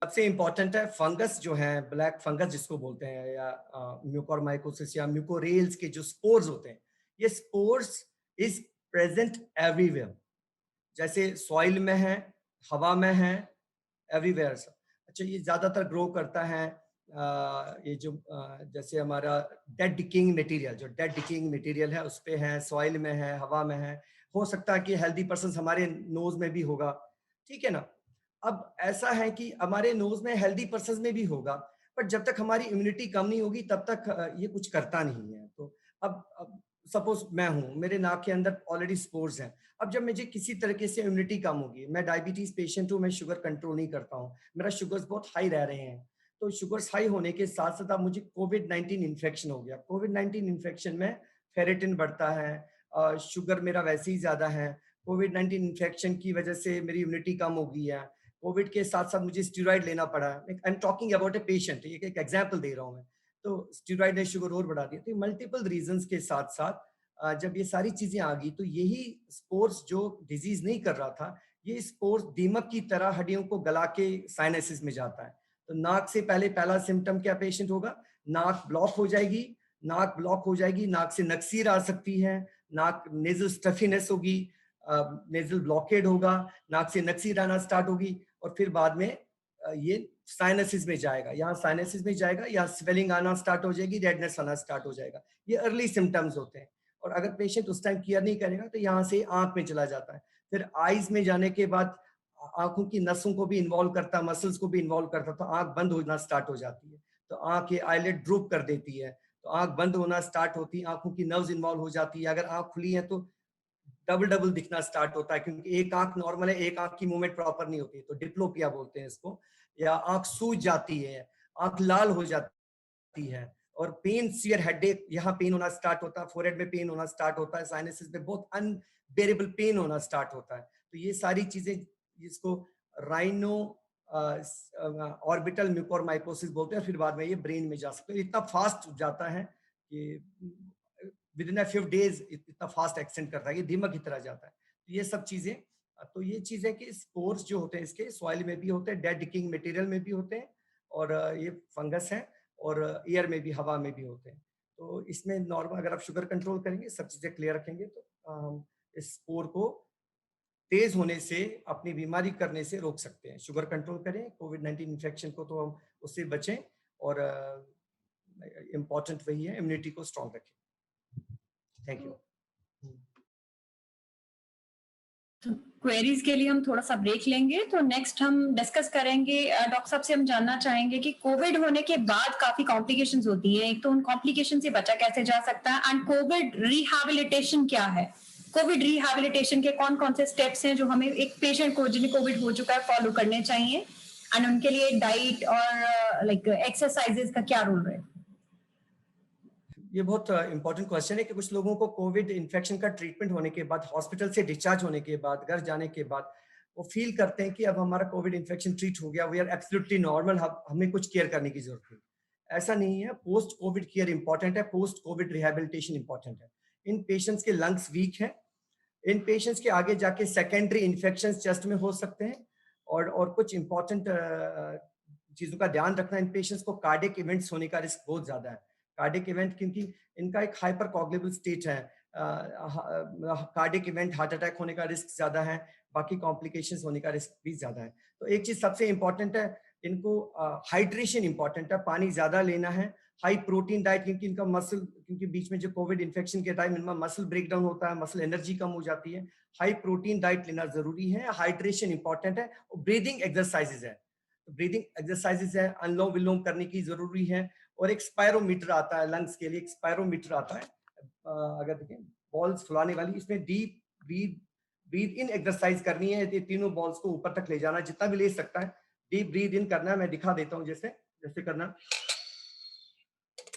सबसे इंपॉर्टेंट है फंगस जो है, ब्लैक फंगस जिसको बोलते हैं, या म्यूकोरमाइकोसिस या म्यूकोरेल्स के जो स्पोर्स होते हैं, ये स्पोर्स इज प्रेजेंट एवरीवेयर. जैसे सॉइल में है, हवा में है, एवरीवेयर. अच्छा, ये ज्यादातर ग्रो करता है ये जो जैसे हमारा डेड डिकेइंग मटेरियल है, उस पे है, सॉइल में है, हवा में है. हो सकता है कि हेल्दी पर्सन हमारे नोज में भी होगा, ठीक है ना. अब ऐसा है कि हमारे नोज में हेल्दी पर्सन में भी होगा, बट जब तक हमारी इम्यूनिटी कम नहीं होगी तब तक ये कुछ करता नहीं है. तो अब सपोज मैं हूँ, मेरे नाक के अंदर ऑलरेडी स्पोर्स हैं. अब जब मुझे किसी तरीके से इम्यूनिटी कम होगी, मैं डायबिटीज पेशेंट हूँ, मैं शुगर कंट्रोल नहीं करता हूँ, मेरा शुगर्स बहुत हाई रह रहे हैं, तो शुगर्स हाई होने के साथ साथ अब मुझे कोविड-19 इन्फेक्शन हो गया. कोविड-19 इन्फेक्शन में फेरेटिन बढ़ता है, शुगर मेरा वैसे ही ज्यादा है, कोविड-19 इन्फेक्शन की वजह से मेरी इम्यूनिटी कम हो गई है, कोविड के साथ साथ मुझे स्टीरॉइड लेना पड़ा. आई am talking about a patient, एक एग्जांपल दे रहा हूँ मैं. तो स्टीरॉइड ने शुगर और बढ़ा दी. तो मल्टीपल रीजंस के साथ साथ जब ये सारी चीजें आ गई, तो यही स्पोर्स जो डिजीज नहीं कर रहा था, ये स्पोर्स दीमक की तरह हड्डियों को गला के साइनसिस में जाता है. तो नाक से पहला सिम्टम क्या पेशेंट होगा, नाक ब्लॉक हो जाएगी, नाक से नक्सीर आ सकती है, नाक नेजल स्टफीनेस होगी, नेजल ब्लॉकेड होगा, नाक से नक्सीर आना स्टार्ट होगी, और फिर बाद में ये साइनसिस में जाएगा, यहाँ स्वेलिंग आना स्टार्ट हो जाएगी, रेडनेस आना स्टार्ट हो जाएगा. ये अर्ली सिम्टम्स होते हैं, और अगर पेशेंट उस टाइम केयर नहीं करेगा तो यहाँ से आंख में चला जाता है. फिर आईज में जाने के बाद आंखों की नसों को भी इन्वॉल्व करता, मसल्स को भी इन्वॉल्व करता, तो आंख बंद होना स्टार्ट हो जाती है. तो आंख ये आईलिड ड्रूप कर देती है, तो आंख बंद होना स्टार्ट होती है, आंखों की नर्व्स इन्वॉल्व हो जाती है. अगर आंख खुली है तो डबल डबल दिखना स्टार्ट होता है, क्योंकि एक आंख नॉर्मल है, एक आंख की मूवमेंट प्रॉपर नहीं होती, तो डिप्लोपिया बोलते हैं इसको। या आंख सूज जाती है, आंख लाल हो जाती है, और पेन, सीवियर हेडेक, यहाँ पेन होना स्टार्ट होता है, फोरहेड में पेन होना स्टार्ट होता है, साइनसेस में बहुत अनबेरेबल पेन होना स्टार्ट होता है। तो ये सारी चीजें, जिसको राइनो ऑर्बिटल म्यूकोरमाइकोसिस बोलते हैं, फिर बाद में ये ब्रेन में जा सकते हैं। इतना फास्ट जाता है कि विद इन 5 डेज इतना फास्ट एक्सटेंड करता है, ये दीमक की तरह जाता है। तो ये सब चीजें, तो ये चीजें कि स्पोर्स जो होते हैं इसके सॉइल में भी होते हैं, डेड डिकिंग मटेरियल में भी होते हैं, और ये फंगस है, और एयर में भी, हवा में भी होते हैं। तो इसमें नॉर्मल अगर आप शुगर कंट्रोल करेंगे, सब चीजें क्लियर रखेंगे, तो इस स्पोर को तेज होने से, अपनी बीमारी करने से रोक सकते हैं। शुगर कंट्रोल करें, कोविड-19 इन्फेक्शन को तो हम उससे बचें, और इम्पोर्टेंट वही है, इम्यूनिटी को स्ट्रांग रखें। Thank you. तो क्वेरीज के लिए हम थोड़ा सा ब्रेक लेंगे, तो नेक्स्ट हम डिस्कस करेंगे। डॉक्टर साहब से हम जानना चाहेंगे कि कोविड होने के बाद काफी कॉम्प्लिकेशंस होती हैं, एक तो उन कॉम्प्लिकेशन से बचा कैसे जा सकता है, एंड कोविड रिहैबिलिटेशन क्या है, कोविड रिहैबिलिटेशन के कौन कौन से स्टेप्स हैं जो हमें एक पेशेंट को जिन्हें कोविड हो चुका है फॉलो करने चाहिए, एंड उनके लिए डाइट और लाइक एक्सरसाइजेस का क्या रोल है। ये बहुत इंपॉर्टेंट क्वेश्चन है कि कुछ लोगों को कोविड इन्फेक्शन का ट्रीटमेंट होने के बाद, हॉस्पिटल से डिस्चार्ज होने के बाद, घर जाने के बाद, वो फील करते हैं कि अब हमारा कोविड इन्फेक्शन ट्रीट हो गया, वी आर एब्सोल्युटली नॉर्मल, हमें कुछ केयर करने की जरूरत नहीं। ऐसा नहीं है। पोस्ट कोविड केयर इंपॉर्टेंट है, पोस्ट कोविड रिहेबिलिटेशन इंपॉर्टेंट है। इन पेशेंट्स के लंग्स वीक हैं, इन पेशेंट्स के आगे जाके सेकेंडरी इन्फेक्शन चेस्ट में हो सकते हैं, और कुछ इंपॉर्टेंट चीजों का ध्यान रखना, इन पेशेंट्स को कार्डियक इवेंट्स होने का रिस्क बहुत ज्यादा है। कार्डियक इवेंट क्योंकि इनका एक हाइपर कॉग्निटिव स्टेट है, कार्डियक इवेंट, हार्ट अटैक होने का रिस्क ज्यादा है, बाकी कॉम्प्लिकेशंस होने का रिस्क भी ज्यादा है। तो एक चीज सबसे इंपॉर्टेंट है, इनको हाइड्रेशन इंपॉर्टेंट है, पानी ज्यादा लेना है, हाई प्रोटीन डाइट, क्योंकि इनका मसल, क्योंकि बीच में जो कोविड इन्फेक्शन के टाइम इनका मसल ब्रेक डाउन होता है, मसल एनर्जी कम हो जाती है, हाई प्रोटीन डाइट लेना जरूरी है, हाइड्रेशन इंपॉर्टेंट है, और ब्रीदिंग एक्सरसाइजेज है, ब्रीदिंग एक्सरसाइजेज है, अनुलोम विलोम करने की जरूरी है, और एक स्पायरोमीटर आता है लंग्स के लिए, एक स्पायरोमीटर आता है, अगर देखें बॉल्स फुलाने वाली, इसमें डीप ब्रीद इन एक्सरसाइज करनी है, ये तीनों बॉल्स को ऊपर तक ले जाना, जितना भी ले सकता है, डीप ब्रीद इन करना है, मैं दिखा देता हूँ, जैसे जैसे करना,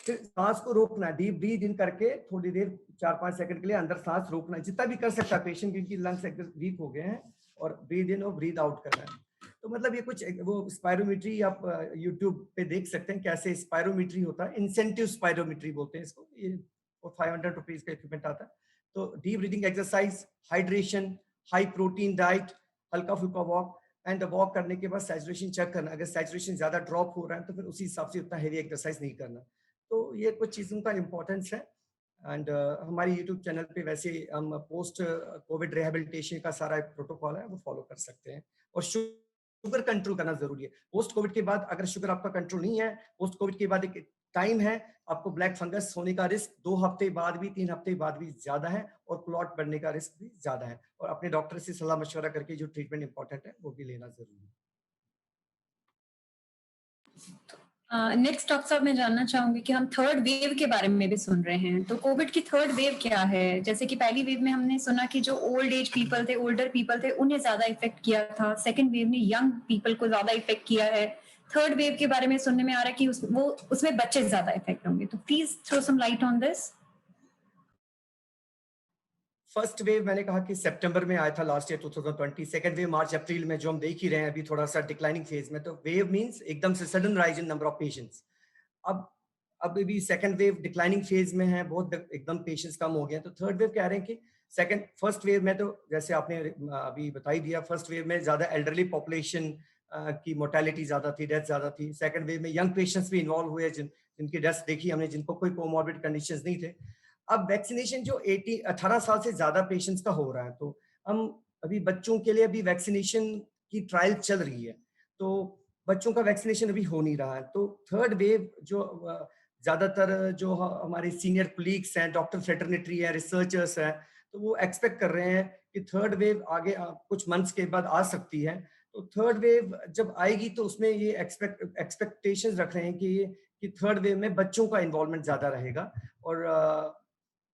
फिर सांस को रोकना है, डीप ब्रीद इन करके थोड़ी देर 4-5 सेकंड के लिए अंदर सांस रोकना है, जितना भी कर सकता है पेशेंट, क्योंकि लंग्स वीक हो गए हैं, और ब्रीद इन और ब्रीद आउट करना है। तो मतलब ये कुछ वो स्पायरोमीट्री आप यूट्यूब पे देख सकते हैं कैसे स्पायरोमीट्री होता है, इंसेंटिव स्पायरोमीट्री बोलते हैं इसको, ये और 500 रुपीज का इक्विपमेंट आता है। तो deep breathing exercise, hydration, high protein diet, हल्का फुल्का वॉक, एंड वॉक करने के बाद सैचुरेशन चेक करना, अगर सैचुरेशन ज्यादा ड्रॉप हो रहा है तो फिर उसी हिसाब से उतना हेवी एक्सरसाइज नहीं करना। तो ये कुछ चीजों का इंपॉर्टेंस है। एंड हमारी यूट्यूब चैनल पे वैसे हम पोस्ट कोविड रिहेबिलिटेशन का सारा प्रोटोकॉल है, वो फॉलो कर सकते हैं। और शुगर कंट्रोल करना जरूरी है। पोस्ट कोविड के बाद अगर शुगर आपका कंट्रोल नहीं है, पोस्ट कोविड के बाद एक टाइम है, आपको ब्लैक फंगस होने का रिस्क 2 हफ्ते बाद भी, 3 हफ्ते बाद भी ज्यादा है, और क्लॉट बढ़ने का रिस्क भी ज्यादा है, और अपने डॉक्टर से सलाह मशवरा करके जो ट्रीटमेंट इंपॉर्टेंट है वो भी लेना जरूरी है। नेक्स्ट डॉक्टर साहब मैं जानना चाहूंगी कि हम थर्ड वेव के बारे में भी सुन रहे हैं, तो कोविड की थर्ड वेव क्या है? जैसे कि पहली वेव में हमने सुना कि जो ओल्ड एज पीपल थे, ओल्डर पीपल थे, उन्हें ज्यादा इफेक्ट किया था, सेकंड वेव ने यंग पीपल को ज्यादा इफेक्ट किया है, थर्ड वेव के बारे में सुनने में आ रहा है कि उसमें बच्चे ज्यादा इफेक्ट होंगे, तो please throw some light on this. First wave मैंने कहा कि सितंबर में आया था last year 2020, second wave March April में, जो हम देख ही रहे हैं अभी थोड़ा सा डिक्लाइनिंग फेज में। तो वेव मींस एकदम से sudden rise in number of patients. अब भी सेकंड वेव डिक्लाइनिंग फेज में है, बहुत एकदम पेशेंट्स कम हो गए हैं। तो थर्ड वेव कह रहे हैं कि फर्स्ट वेव में तो जैसे आपने अभी बता ही दिया, फर्स्ट वेव में ज्यादा एल्डरली पॉपुलेशन की मोर्टेलिटी ज्यादा थी, डेथ ज्यादा थी। सेकंड वेव में यंग पेशेंट्स भी इन्वॉल्व हुए, जिनकी डेथ देखी हमने, जिनको कोई कोमॉर्बिड कंडीशंस नहीं थे। अब वैक्सीनेशन जो 18 साल से ज्यादा पेशेंट्स का हो रहा है, तो हम अभी बच्चों के लिए अभी वैक्सीनेशन की ट्रायल चल रही है, तो बच्चों का वैक्सीनेशन अभी हो नहीं रहा है। तो थर्ड वेव जो ज्यादातर जो हमारे सीनियर कोलीग्स हैं, डॉक्टर फ्रेटर्निटी है, रिसर्चर्स हैं, तो वो एक्सपेक्ट कर रहे हैं कि थर्ड वेव आगे कुछ मंथ्स के बाद आ सकती है। तो थर्ड वेव जब आएगी तो उसमें ये एक्सपेक्टेशंस रख रहे हैं कि थर्ड वेव में बच्चों का इन्वॉल्वमेंट ज्यादा रहेगा, और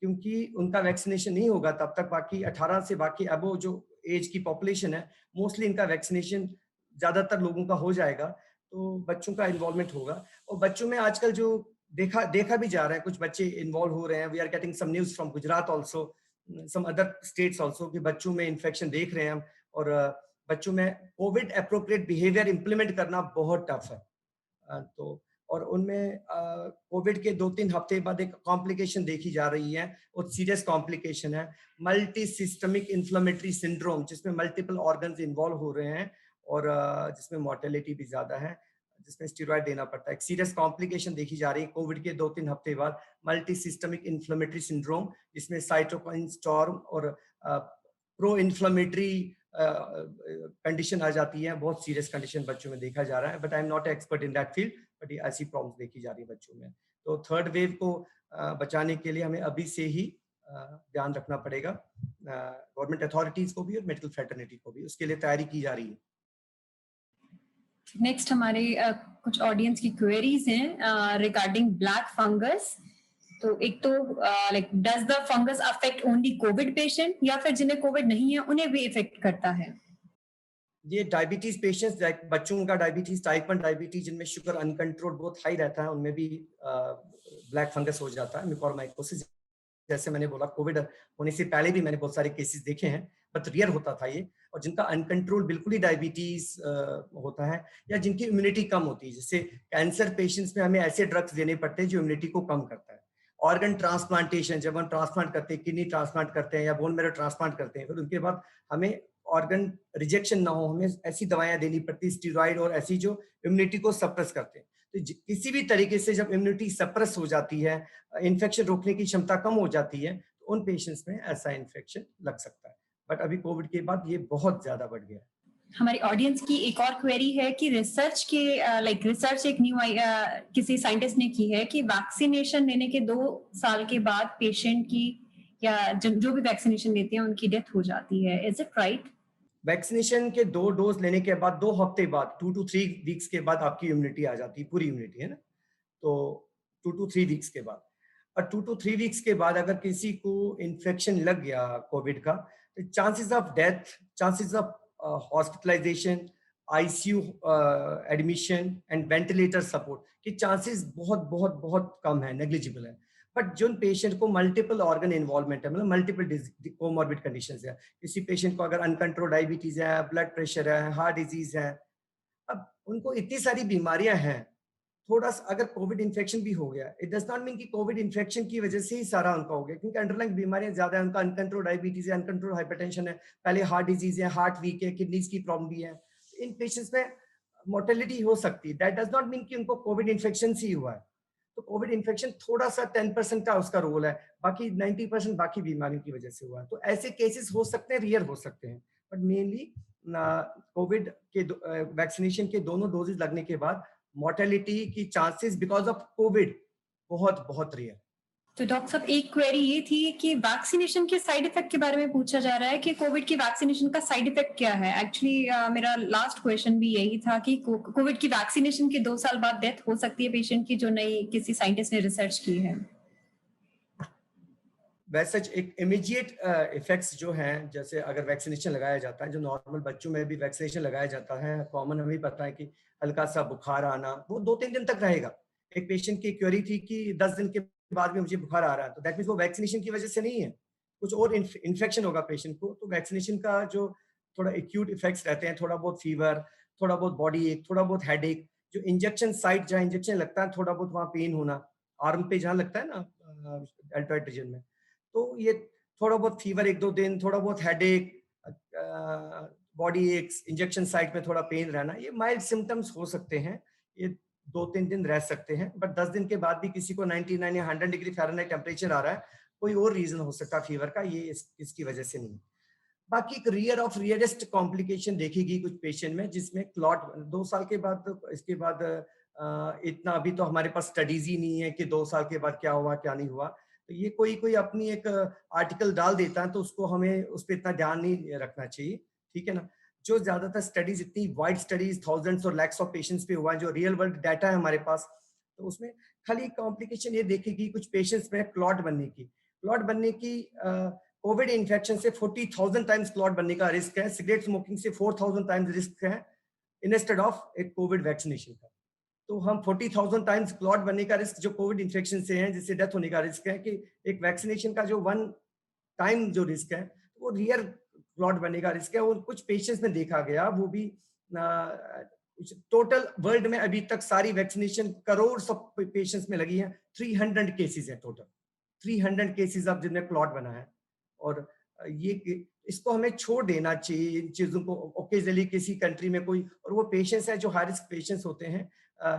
क्योंकि उनका वैक्सीनेशन नहीं होगा तब तक बाकी 18 से बाकी अबो जो एज की पॉपुलेशन है, मोस्टली इनका वैक्सीनेशन ज़्यादातर लोगों का हो जाएगा, तो बच्चों का इन्वॉल्वमेंट होगा। और बच्चों में आजकल जो देखा भी जा रहा है, कुछ बच्चे इन्वॉल्व हो रहे हैं। We are getting some news from Gujarat also, some other states also, कि बच्चों में इन्फेक्शन देख रहे हैं हम। और बच्चों में कोविड एप्रोप्रिएट बिहेवियर इंप्लीमेंट करना बहुत टफ है। तो और उनमें कोविड के 2-3 हफ्ते बाद एक कॉम्प्लिकेशन देखी जा रही है, और सीरियस कॉम्प्लिकेशन है मल्टी सिस्टमिक इन्फ्लेमेटरी सिंड्रोम, जिसमें मल्टीपल ऑर्गन्स इन्वॉल्व हो रहे हैं, और जिसमें मोर्टेलिटी भी ज्यादा है, जिसमें स्टेरॉइड देना पड़ता है। एक सीरियस कॉम्प्लिकेशन देखी जा रही है कोविड के 2-3 हफ्ते बाद, मल्टी सिस्टमिक इन्फ्लेमेटरी सिंड्रोम, जिसमें साइटोकाइन स्टॉर्म और प्रो इन्फ्लेमेटरी कंडीशन आ जाती है। बहुत सीरियस कंडीशन बच्चों में देखा जा रहा है, but I am not expert in that field, but ये ऐसी प्रॉब्लम्स देखी जा रही है बच्चों में। तो थर्ड वेव को बचाने के लिए हमें अभी से ही ध्यान रखना पड़ेगा, गवर्नमेंट अथॉरिटीज को भी और मेडिकल फ्रेटर्निटी को भी, उसके लिए तैयारी की जा रही है। नेक्स्ट हमारे कुछ ऑडियंस की क्वेरीज हैं रिगार्डिंग ब्लैक फंगस। तो एक तो like does the fungus affect only Covid patient, या फिर जिन्हें कोविड नहीं है उन्हें भी इफेक्ट करता है? ये डायबिटीज पेशेंट्स, बच्चों का डायबिटीज, टाइप 1 डायबिटीज, जिनमें शुगर अनकंट्रोल बहुत हाई रहता है, उनमें भी ब्लैक फंगस हो जाता है, म्यूकोरमाइकोसिस। जैसे मैंने बोला, कोविड होने से पहले भी मैंने बहुत सारे केसेस देखे हैं, बट रियर होता था ये। और जिनका अनकंट्रोल बिल्कुल ही डायबिटीज होता है, या जिनकी इम्यूनिटी कम होती है, जैसे कैंसर पेशेंट्स में हमें ऐसे ड्रग्स देने पड़ते हैं जो इम्यूनिटी को कम करता है। ऑर्गन ट्रांसप्लांटेशन, जब हम ट्रांसप्लांट करते हैं, किडनी ट्रांसप्लांट करते हैं या बोन मैरो ट्रांसप्लांट करते हैं, फिर उनके बाद हमें ऑर्गन रिजेक्शन ना हो, हमें ऐसी दवाइयां देनी पड़ती, स्टीरॉइड और ऐसी जो इम्यूनिटी को सप्रेस करते हैं। तो किसी भी तरीके से जब इम्यूनिटी सप्रेस हो जाती है, इन्फेक्शन रोकने की क्षमता कम हो जाती है, तो उन पेशेंट्स में ऐसा इन्फेक्शन लग सकता है। बट अभी कोविड के बाद ये बहुत ज्यादा बढ़ गया है। हमारी ऑडियंस की एक और क्वेरी है कि रिसर्च के रिसर्च एक न्यू किसी साइंटिस्ट ने की है कि वैक्सीनेशन लेने के 2 साल के बाद पेशेंट की या जो भी वैक्सीनेशन लेते हैं उनकी डेथ हो जाती है। Is it right? वैक्सीनेशन के 2 डोज लेने के बाद 2 हफ्ते बाद, 2 to 3 वीक्स के बाद आपकी इम्यूनिटी आ जाती है, पूरी इम्यूनिटी, है ना। तो 2 to 3 वीक्स के बाद, और 2 to 3 वीक्स के बाद अगर किसी को इन्फेक्शन लग गया कोविड का, तो chances of death, chances of hospitalisation, ICU admission and ventilator support के चांसेस बहुत बहुत बहुत कम है, नेग्लिजिबल है। बट जिन पेशेंट को मल्टीपल ऑर्गन इन्वॉल्वमेंट है, मतलब मल्टीपल कोमॉर्बिड कंडीशंस है, किसी पेशेंट को अगर अनकंट्रोल डायबिटीज है, ब्लड प्रेशर है, हार्ट डिजीज है, अब उनको इतनी सारी बीमारियां हैं, थोड़ा सा अगर कोविड इन्फेक्शन भी हो गया, इट डज नॉट मीन कि कोविड इन्फेक्शन की वजह से ही सारा उनका हो गया, क्योंकि अंडरलाइंग बीमारियां ज्यादा है, उनका अनकंट्रोल डायबिटीज है, अनकंट्रोल हाइपरटेंशन है, पहले हार्ट डिजीज है, हार्ट वीक है, किडनीज की प्रॉब्लम भी है। इन पेशेंट्स में मोर्टेलिटी हो सकती है, दैट डज नॉट मीन कि उनको कोविड इन्फेक्शन से ही हुआ है। तो कोविड इन्फेक्शन थोड़ा सा 10% का उसका रोल है, बाकी 90% बाकी बीमारियों की वजह से हुआ है। तो ऐसे केसेस हो सकते हैं, रियर हो सकते हैं, बट मेनली कोविड के वैक्सीनेशन के दोनों डोजेज लगने के बाद मोर्टेलिटी की चांसेस बिकॉज ऑफ कोविड बहुत बहुत रियर। तो डॉक्टर साहब, एक क्वेरी ये थी कि वैक्सीनेशन के साइड इफेक्ट के बारे में पूछा जा रहा है कि कोविड की वैक्सीनेशन का साइड इफेक्ट क्या है। एक्चुअली मेरा लास्ट क्वेश्चन भी यही था कि कोविड की वैक्सीनेशन के 2 साल बाद डेथ हो सकती है पेशेंट की, जो नई किसी साइंटिस्ट ने रिसर्च की है। वैसे एक इमीडिएट इफेक्ट्स जो हैं, जैसे अगर वैक्सीनेशन लगाया जाता है, जो नॉर्मल बच्चों में भी वैक्सीनेशन लगाया जाता है, कॉमन हमें पता है कि हल्का सा बुखार आना वो 2-3 दिन तक रहेगा। एक पेशेंट की क्वेरी थी कि 10 दिन के बाद भी मुझे बुखार आ रहा है, तो दैट मीन्स वो वैक्सीनेशन की वजह से नहीं है, कुछ और इन्फेक्शन होगा पेशेंट को। तो वैक्सीनेशन का जो थोड़ा एक्यूट इफेक्ट्स रहते हैं, थोड़ा बहुत फीवर, थोड़ा बहुत बॉडी एक, थोड़ा बहुत हेड एक, जो इंजेक्शन साइट जहाँ इंजेक्शन लगता है थोड़ा बहुत वहाँ पेन होना, आर्म पे जहाँ लगता है ना डेल्टॉइड रीजन में, तो ये थोड़ा बहुत फीवर 1-2 दिन, थोड़ा बहुत headache, body aches, injection site में थोड़ा पेन रहना, ये माइल्ड सिम्टम्स हो सकते हैं, ये 2-3 दिन रह सकते हैं। बट 10 दिन के बाद भी किसी को 99 या 100 डिग्री फ़ारेनहाइट टेम्परेचर आ रहा है, कोई और रीजन हो सकता है फीवर का, ये इसकी वजह से नहीं। बाकी एक रियरेस्ट कॉम्प्लिकेशन देखेगी कुछ पेशेंट में, जिसमें क्लॉट 2 साल के बाद, इसके बाद इतना अभी तो हमारे पास स्टडीज ही नहीं है कि 2 साल के बाद क्या हुआ क्या नहीं हुआ। तो ये कोई अपनी एक आर्टिकल डाल देता है, तो उसको हमें उस पर इतना ध्यान नहीं रखना चाहिए, ठीक है ना। जो ज्यादातर स्टडीज, इतनी वाइड स्टडीज, थाउजेंड्स और लैक्स ऑफ पेशेंट्स पे हुआ है, जो रियल वर्ल्ड डाटा है हमारे पास, तो उसमें खाली कॉम्प्लिकेशन ये देखेगी कुछ पेशेंट्स में क्लॉट बनने की। क्लॉट बनने की कोविड इन्फेक्शन से 40,000 टाइम्स क्लॉट बनने का रिस्क है, सिगरेट स्मोकिंग से 4,000 टाइम्स रिस्क है इंस्टेड ऑफ एक कोविड वैक्सीनेशन का। तो हम 40,000 टाइम्स क्लॉट बनने का रिस्क जो कोविड इन्फेक्शन से है, जिससे डेथ होने का रिस्क है, कि एक वैक्सीनेशन का जो 1 टाइम जो रिस्क है वो रियल क्लॉट बनने का रिस्क है। और कुछ पेशेंट्स में देखा गया, वो भी टोटल वर्ल्ड में अभी तक सारी वैक्सीनेशन करोड़ सब पेशेंट्स में लगी है, 300 केसेस है टोटल, 300 केसेस अब जिनमें क्लॉट बना है। और ये इसको हमें छोड़ देना चाहिए इन चीजों को। ओकेजनली किसी कंट्री में कोई, और वो पेशेंट्स हैं जो हाई रिस्क पेशेंट्स होते हैं,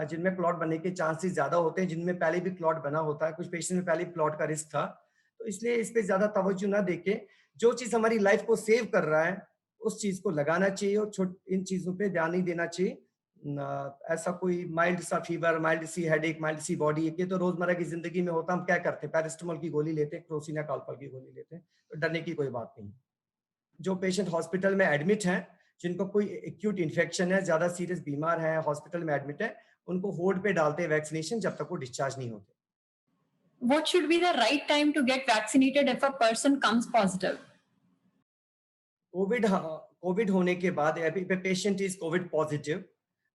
जिनमें क्लॉट बनने के चांसेस ज्यादा होते हैं, जिनमें पहले भी क्लॉट बना होता है, कुछ पेशेंट में पहले क्लॉट का रिस्क था। तो इसलिए इस पे ज्यादा तवज्जो ना देके जो चीज हमारी लाइफ को सेव कर रहा है उस चीज को लगाना चाहिए, और इन चीजों पे ध्यान नहीं देना चाहिए। ऐसा कोई माइल्ड सा फीवर, माइल्ड सी हेडेक, माइल्ड सी बॉडी एक, ये तो रोजमर्रा की जिंदगी में होता है। हम क्या करते हैं, पैरासिटामोल की गोली लेते हैं, क्रोसिन या कालपल की गोली लेते हैं, तो डरने की कोई बात नहीं। जो पेशेंट हॉस्पिटल में एडमिट हैं, जिनको कोई एक्यूट इन्फेक्शन है, ज्यादा सीरियस बीमार है, हॉस्पिटल में एडमिट है, उनको होल्ड पे डालते हैं वैक्सीनेशन जब तक वो डिस्चार्ज नहीं होते। What should be the right time to get vaccinated if a person comes positive? Covid होने के बाद, पेशेंट इज कोविड पॉजिटिव,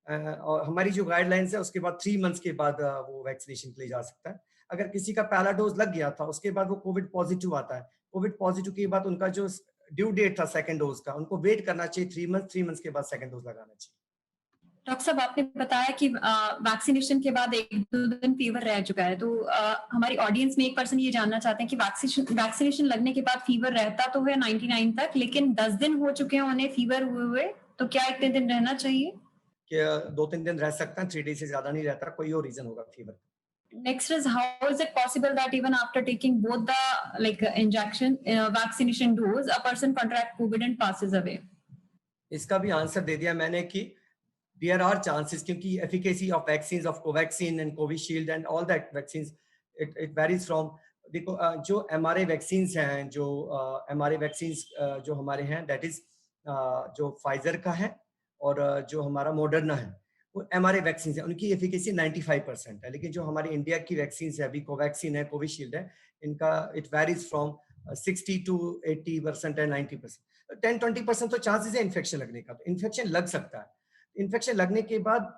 और हमारी जो गाइडलाइंस है उसके बाद 3 मंथ्स के बाद वो वैक्सीनेशन के लिए जा सकता है। अगर किसी का पहला डोज लग गया था, उसके बाद वो कोविड पॉजिटिव आता है, कोविड पॉजिटिव के बाद उनका जो ड्यू डेट था सेकंड डोज का, उनको वेट करना चाहिए 3 मंथ्स के बाद सेकंड डोज लगाना चाहिए। डॉक्टर साहब, आपने बताया कि वैक्सीनेशन के बाद 1-2 दिन फीवर रह चुका है, तो हमारी ऑडियंस में एक पर्सन ये जानना चाहते हैं कि वैक्सीनेशन लगने के बाद फीवर रहता तो है 99 तक, लेकिन 10 दिन हो चुके हैं उन्हें फीवर हुए, तो क्या इतने दिन रहना चाहिए? कि 2-3 दिन रह सकता है, 3 डेज से ज्यादा नहीं रहता, कोई और रीजन होगा fever. Next is, how is it possible that even after taking both the injection vaccination dose, a person contract COVID and passes away? इसका भी आंसर दे दिया मैंने कि देयर आर चांसेस, क्योंकि efficacy of vaccines of Covaxin and Covishield and all that vaccines, it varies from, देखो जो एमआरए वैक्सीन्स हैं, जो एमआरए वैक्सीन्स जो हमारे हैं, दैट इज जो फाइजर का है और जो हमारा मॉडर्ना है, वो एमआरए वैक्सीन है, उनकी एफिकेसी 95% है। लेकिन जो हमारी इंडिया की वैक्सीन है, अभी कोवैक्सीन है, कोविशील्ड है, इनका इट वेरीज फ्रॉम 60 to 80% है, 90%, 10-20% तो चांसेस है इन्फेक्शन लगने का। तो इन्फेक्शन लग सकता है, इन्फेक्शन लगने के बाद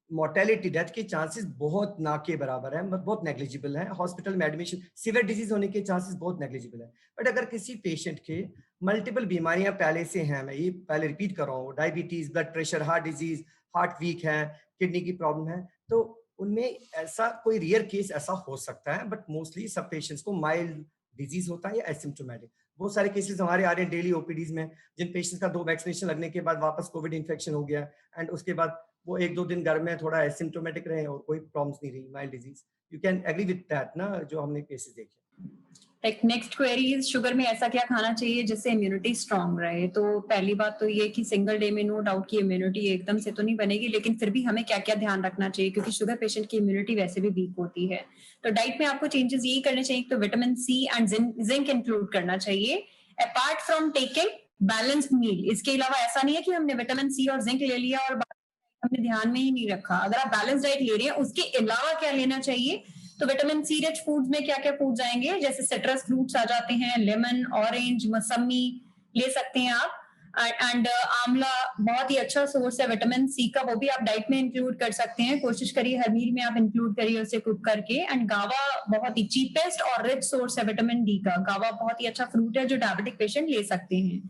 मोर्टेलिटी, डेथ के चांसेस बहुत ना के बराबर है, बहुत नेग्लिजिबल है। हॉस्पिटल में एडमिशन, सीवियर डिजीज होने के चांसेस बहुत नेग्लिजिबल है। बट अगर किसी पेशेंट के मल्टीपल बीमारियां पहले से हैं, मैं ये पहले रिपीट कर रहा हूँ, diabetes, blood pressure, heart disease, heart weak है, किडनी की प्रॉब्लम है, तो उनमें ऐसा कोई रेयर केस ऐसा हो सकता है, बट मोस्टली सब पेशेंट्स को माइल्ड डिजीज होता है या एसिम्प्टोमेटिक। बहुत सारे केसेस हमारे आ रहे हैं डेली ओपीडीज में, जिन पेशेंट्स का 2 वैक्सीनेशन लगने के बाद वापस कोविड इन्फेक्शन हो गया, एंड उसके बाद वो 1-2 दिन घर में थोड़ा एसिम्प्टोमेटिक रहे और कोई प्रॉब्लम्स नहीं रही, mild disease. You can agree with that ना, जो हमने केसेस देखे। Like next query is, sugar में ऐसा क्या खाना चाहिए जिससे इम्यूनिटी स्ट्रांग रहे? तो पहली बात तो ये कि सिंगल डे में नो डाउट की इम्यूनिटी एकदम से तो नहीं बनेगी, लेकिन फिर भी हमें क्या क्या ध्यान रखना चाहिए, क्योंकि शुगर पेशेंट की इम्यूनिटी वैसे भी वीक होती है। तो डाइट में आपको चेंजेस यही करने चाहिए, तो vitamin C and zinc include करना चाहिए apart from taking balanced meal. इसके अलावा ऐसा नहीं है कि हमने विटामिन सी और जिंक ले लिया और हमने ध्यान में ही नहीं रखा। अगर आप बैलेंस डाइट ले रहे हैं, उसके अलावा क्या लेना चाहिए, तो विटामिन सी रिच फूड्स में क्या क्या फूड्स आएंगे, जैसे सिट्रस फ्रूट्स आ जाते हैं, लेमन, ऑरेंज, मौसमी ले सकते हैं आप, एंड आंवला बहुत ही अच्छा सोर्स है विटामिन सी का, वो भी आप डाइट में इंक्लूड कर सकते हैं। कोशिश करिए हर मील में आप इंक्लूड करिए उसे कुक करके। एंड गावा बहुत ही चीपेस्ट और रिच सोर्स है विटामिन डी का। गावा बहुत ही अच्छा फ्रूट है जो डायबिटिक पेशेंट ले सकते हैं,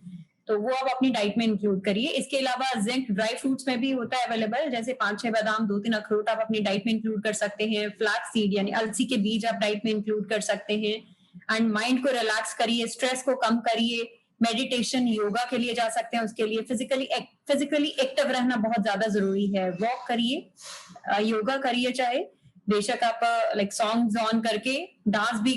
तो वो आप अपनी डाइट में इंक्लूड करिए। इसके अलावा जिंक ड्राई फ्रूट्स में भी होता है अवेलेबल, जैसे 5-6 बादाम, 2-3 अखरोट आप अपनी डाइट में इंक्लूड कर सकते हैं। फ्लैक्स सीड यानी अलसी के बीज आप डाइट में इंक्लूड कर सकते हैं। एंड माइंड को रिलैक्स करिए, स्ट्रेस को कम करिए, मेडिटेशन, योगा के लिए जा सकते हैं। उसके लिए फिजिकली एक्टिव रहना बहुत ज्यादा जरूरी है। वॉक करिए, योगा करिए, चाहे बेशक आप लाइक सॉन्ग्स ऑन करके डांस भी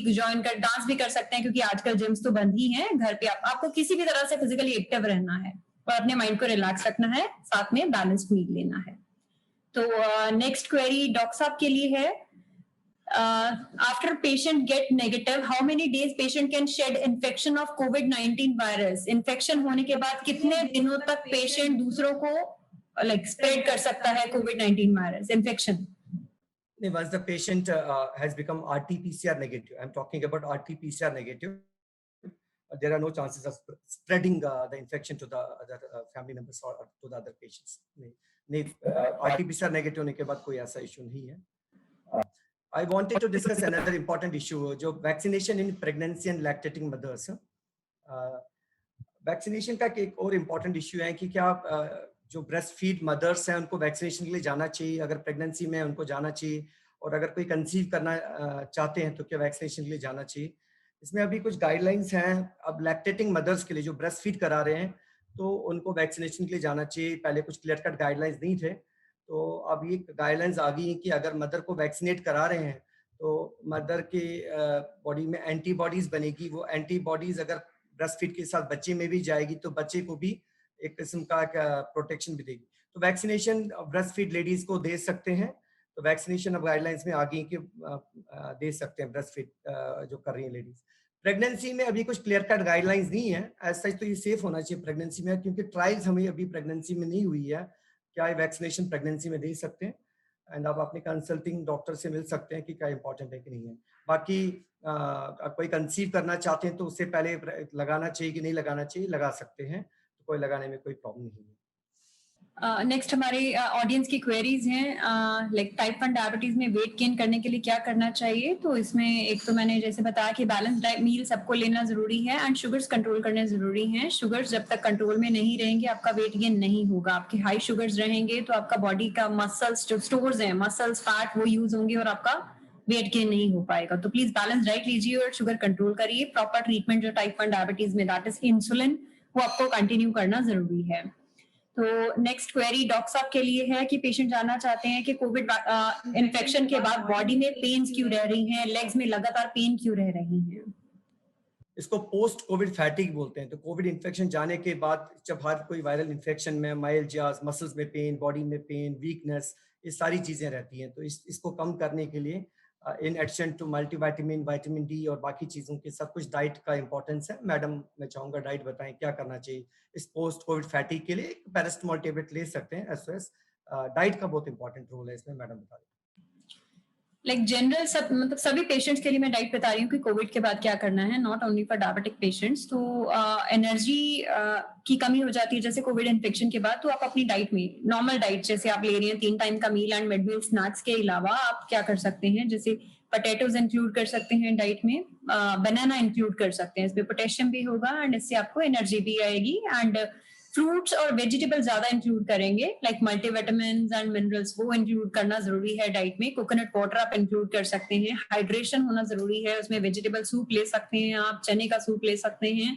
कर सकते हैं, क्योंकि आजकल जिम्स तो बंद ही हैं। घर पे आपको किसी भी तरह से फिजिकली एक्टिव रहना है और अपने माइंड को रिलैक्स रखना है, साथ में बैलेंस्ड मील लेना है। तो नेक्स्ट क्वेरी डॉक्टर साहब के लिए है, after patient get negative, how many days patient can shade infection of covid virus? Infection होने के बाद कितने दिनों तक पेशेंट दूसरों को लाइक स्प्रेड कर सकता है कोविड-19 virus infection? Once the patient has become RT-PCR negative, I'm talking about RT-PCR negative, there are no chances of spreading the infection to the other family members or to the other patients. नहीं, RT-PCR negative होने के बाद कोई ऐसा issue नहीं है. I wanted to discuss another important issue, जो vaccination in pregnancy and lactating mothers. Vaccination का एक और इम्पॉर्टेंट इश्यू है कि क्या जो ब्रेस्ट फीड मदर्स हैं उनको वैक्सीनेशन के लिए जाना चाहिए, अगर प्रेगनेंसी में उनको जाना चाहिए, और अगर कोई कंसीव करना चाहते हैं तो क्या वैक्सीनेशन के लिए जाना चाहिए. इसमें अभी कुछ गाइडलाइंस हैं. अब लैक्टेटिंग मदर्स के लिए जो ब्रेस्ट फीड करा रहे हैं तो उनको वैक्सीनेशन के लिए जाना चाहिए. पहले कुछ क्लियर कट गाइडलाइंस नहीं थे, तो अब ये गाइडलाइंस आ गई हैं कि अगर मदर को वैक्सीनेट करा रहे हैं तो मदर के बॉडी में एंटीबॉडीज बनेगी. वो एंटीबॉडीज अगर ब्रेस्ट फीड के साथ बच्चे में भी जाएगी तो बच्चे को भी एक किस्म का प्रोटेक्शन भी देगी. तो वैक्सीनेशन ब्रेस्ट फीड लेडीज को दे सकते हैं. तो वैक्सीनेशन अब गाइडलाइंस में आ गई कि दे सकते हैं ब्रेस्ट फीड जो कर रही हैं लेडीज. प्रेगनेंसी में अभी कुछ क्लियर कट गाइडलाइंस नहीं है एज सच, तो ये सेफ होना चाहिए प्रेगनेंसी में, क्योंकि ट्रायल्स हमें अभी प्रेगनेंसी में नहीं हुई है. क्या ये वैक्सीनेशन प्रेगनेंसी में दे सकते हैं, एंड आप अपने कंसल्टिंग डॉक्टर से मिल सकते हैं कि क्या इंपॉर्टेंट है कि नहीं है. बाकी कोई कंसीव करना चाहते हैं तो उससे पहले लगाना चाहिए कि नहीं लगाना चाहिए, लगा सकते हैं, तो कोई लगाने में कोई प्रॉब्लम नहीं है. नेक्स्ट हमारे ऑडियंस की क्वेरीज हैं, लाइक टाइप 1 डायबिटीज में वेट गेन करने के लिए क्या करना चाहिए. तो इसमें एक तो मैंने जैसे बताया कि बैलेंस डाइट मील सबको लेना जरूरी है, एंड शुगर्स कंट्रोल करने जरूरी हैं. शुगर्स जब तक कंट्रोल में नहीं रहेंगे आपका वेट गेन नहीं होगा. आपके हाई शुगर्स रहेंगे तो आपका बॉडी का मसल्स जो स्टोर्स हैं, मसल्स फैट, वो यूज होंगे और आपका वेट गेन नहीं हो पाएगा. तो प्लीज बैलेंस डाइट लीजिए और शुगर कंट्रोल करिए. प्रॉपर ट्रीटमेंट जो टाइप 1 डायबिटीज में दैट इज इंसुलिन, वो आपको कंटिन्यू करना जरूरी है. तो नेक्स्ट क्वेरी डॉक्टर साहब के लिए है कि पेशेंट जानना चाहते हैं कि कोविड इन्फेक्शन के बाद बॉडी में पेन्स क्यों रह रही हैं, लेग्स में लगातार पेन क्यों रह रही हैं. इसको पोस्ट कोविड फैटिक बोलते हैं. तो कोविड इन्फेक्शन जाने के बाद जब हर कोई वायरल इन्फेक्शन में माइल्जियास, मसल्स में पेन, बॉडी में पेन, वीकनेस, ये सारी चीजें रहती हैं. तो इसको कम करने के लिए in addition to multivitamin, vitamin D और बाकी चीजों के सब कुछ डाइट का इंपॉर्टेंस है. मैडम मैं चाहूंगा डाइट बताएं क्या करना चाहिए इस पोस्ट कोविड फैटिक के लिए. पैरासिटामोल टेबलेट ले सकते हैं एज वेल. डाइट का बहुत इंपॉर्टेंट रोल है इसमें, मैडम बता दें. लाइक जनरल सब मतलब सभी पेशेंट्स के लिए मैं डाइट बता रही हूँ कि कोविड के बाद क्या करना है, not only for diabetic patients. तो एनर्जी की कमी हो जाती है जैसे कोविड इन्फेक्शन के बाद, तो आप अपनी डाइट में नॉर्मल डाइट जैसे आप ले रही हैं 3 टाइम का meal and mid meal snacks के अलावा आप क्या कर सकते हैं, जैसे पोटैटोज इंक्लूड कर सकते हैं डाइट में, बनाना इंक्लूड कर सकते हैं, इसमें पोटेशियम भी होगा एंड इससे आपको एनर्जी भी आएगी. एंड फ्रूट्स और वेजिटेबल ज्यादा इंक्लूड करेंगे, लाइक मल्टीविटामिन्स एंड मिनरल्स, वो इंक्लूड करना जरूरी है डाइट में. कोकोनट वाटर आप इंक्लूड कर सकते हैं. हाइड्रेशन होना जरूरी है, उसमें वेजिटेबल सूप ले सकते हैं आप, चने का सूप ले सकते हैं.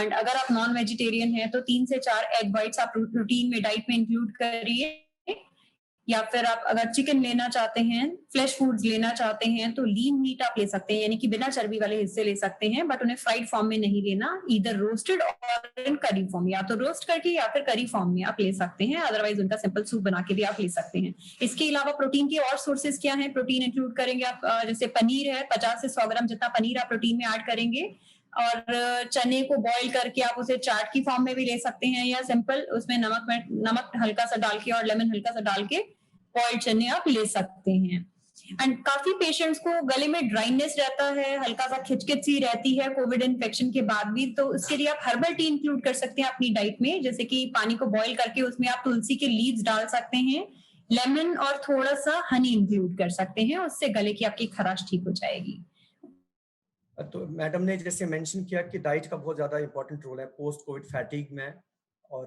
एंड अगर आप नॉन वेजिटेरियन हैं तो 3 से 4 एग वाइट्स आप रूटीन में डाइट में इंक्लूड करिए. या फिर आप अगर चिकन लेना चाहते हैं, फ्लैश फूड्स लेना चाहते हैं, तो लीन मीट आप ले सकते हैं, यानी कि बिना चर्बी वाले हिस्से ले सकते हैं, बट उन्हें फ्राइड फॉर्म में नहीं लेना, इधर रोस्टेड और इन करी फॉर्म, या तो रोस्ट करके या फिर करी फॉर्म में आप ले सकते हैं. अदरवाइज उनका सिंपल सूप बना के भी आप ले सकते हैं. इसके अलावा प्रोटीन के और सोर्सेज क्या है, प्रोटीन इंक्लूड करेंगे आप, जैसे पनीर है, 50 से 100 ग्राम जितना पनीर आप प्रोटीन में ऐड करेंगे. और चने को बॉईल करके आप उसे चाट की फॉर्म में भी ले सकते हैं, या सिंपल उसमें नमक हल्का सा डाल के और लेमन हल्का सा डाल के बॉइल्ड चने आप ले सकते हैं. एंड काफी पेशेंट्स को गले में ड्राइनेस रहता है, हल्का सा खिचखिच सी रहती है कोविड इन्फेक्शन के बाद भी, तो उसके लिए आप हर्बल टी इंक्लूड कर सकते हैं अपनी डाइट में, जैसे कि पानी को बॉईल करके उसमें आप तुलसी के लीव्स डाल सकते हैं, लेमन और थोड़ा सा हनी इंक्लूड कर सकते हैं, उससे गले की आपकी खराश ठीक हो जाएगी. तो मैडम ने जैसे मेंशन किया कि डाइट का बहुत ज़्यादा इंपॉर्टेंट रोल है पोस्ट कोविड फैटिग में, और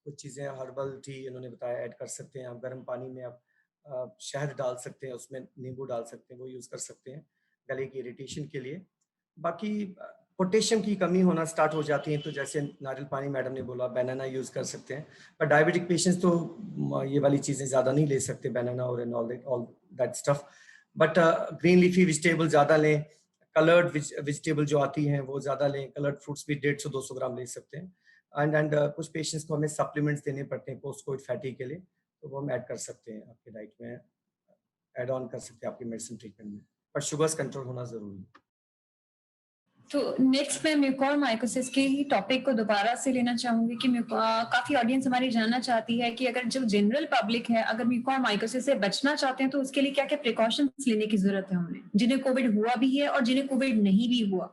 कुछ चीज़ें हर्बल टी इन्होंने बताया ऐड कर सकते हैं आप. गर्म पानी में आप शहद डाल सकते हैं, उसमें नींबू डाल सकते हैं, वो यूज़ कर सकते हैं गले की इरिटेशन के लिए. बाकी पोटेशियम की कमी होना स्टार्ट हो जाती है, तो जैसे नारियल पानी मैडम ने बोला, बनाना यूज़ कर सकते हैं. पर डायबिटिक पेशेंट्स तो ये वाली चीज़ें ज़्यादा नहीं ले सकते, बनाना और all that stuff. But green leafy vegetable ज़्यादा लें, कलर्ड वेजिटेबल जो आती हैं वो ज़्यादा लें, कलर्ड फ्रूट्स भी 150-200 ग्राम ले सकते हैं. एंड कुछ पेशेंट्स को हमें सप्लीमेंट्स देने पड़ते हैं पोस्ट कोविड फैटी के लिए, तो वो हम ऐड कर सकते हैं आपकी डाइट में, ऐड ऑन कर सकते हैं आपकी मेडिसिन ट्रीटमेंट में, पर शुगर्स कंट्रोल होना ज़रूरी है. तो नेक्स्ट मैं म्यूकोरमाइकोसिस के ही टॉपिक को दोबारा से लेना चाहूंगी कि काफी ऑडियंस हमारी जानना चाहती है कि अगर जो जनरल पब्लिक है अगर म्यूकोरमाइकोसिस से बचना चाहते हैं तो उसके लिए क्या क्या प्रिकॉशंस लेने की जरूरत है उन्हें, जिन्हें कोविड हुआ भी है और जिन्हें कोविड नहीं भी हुआ।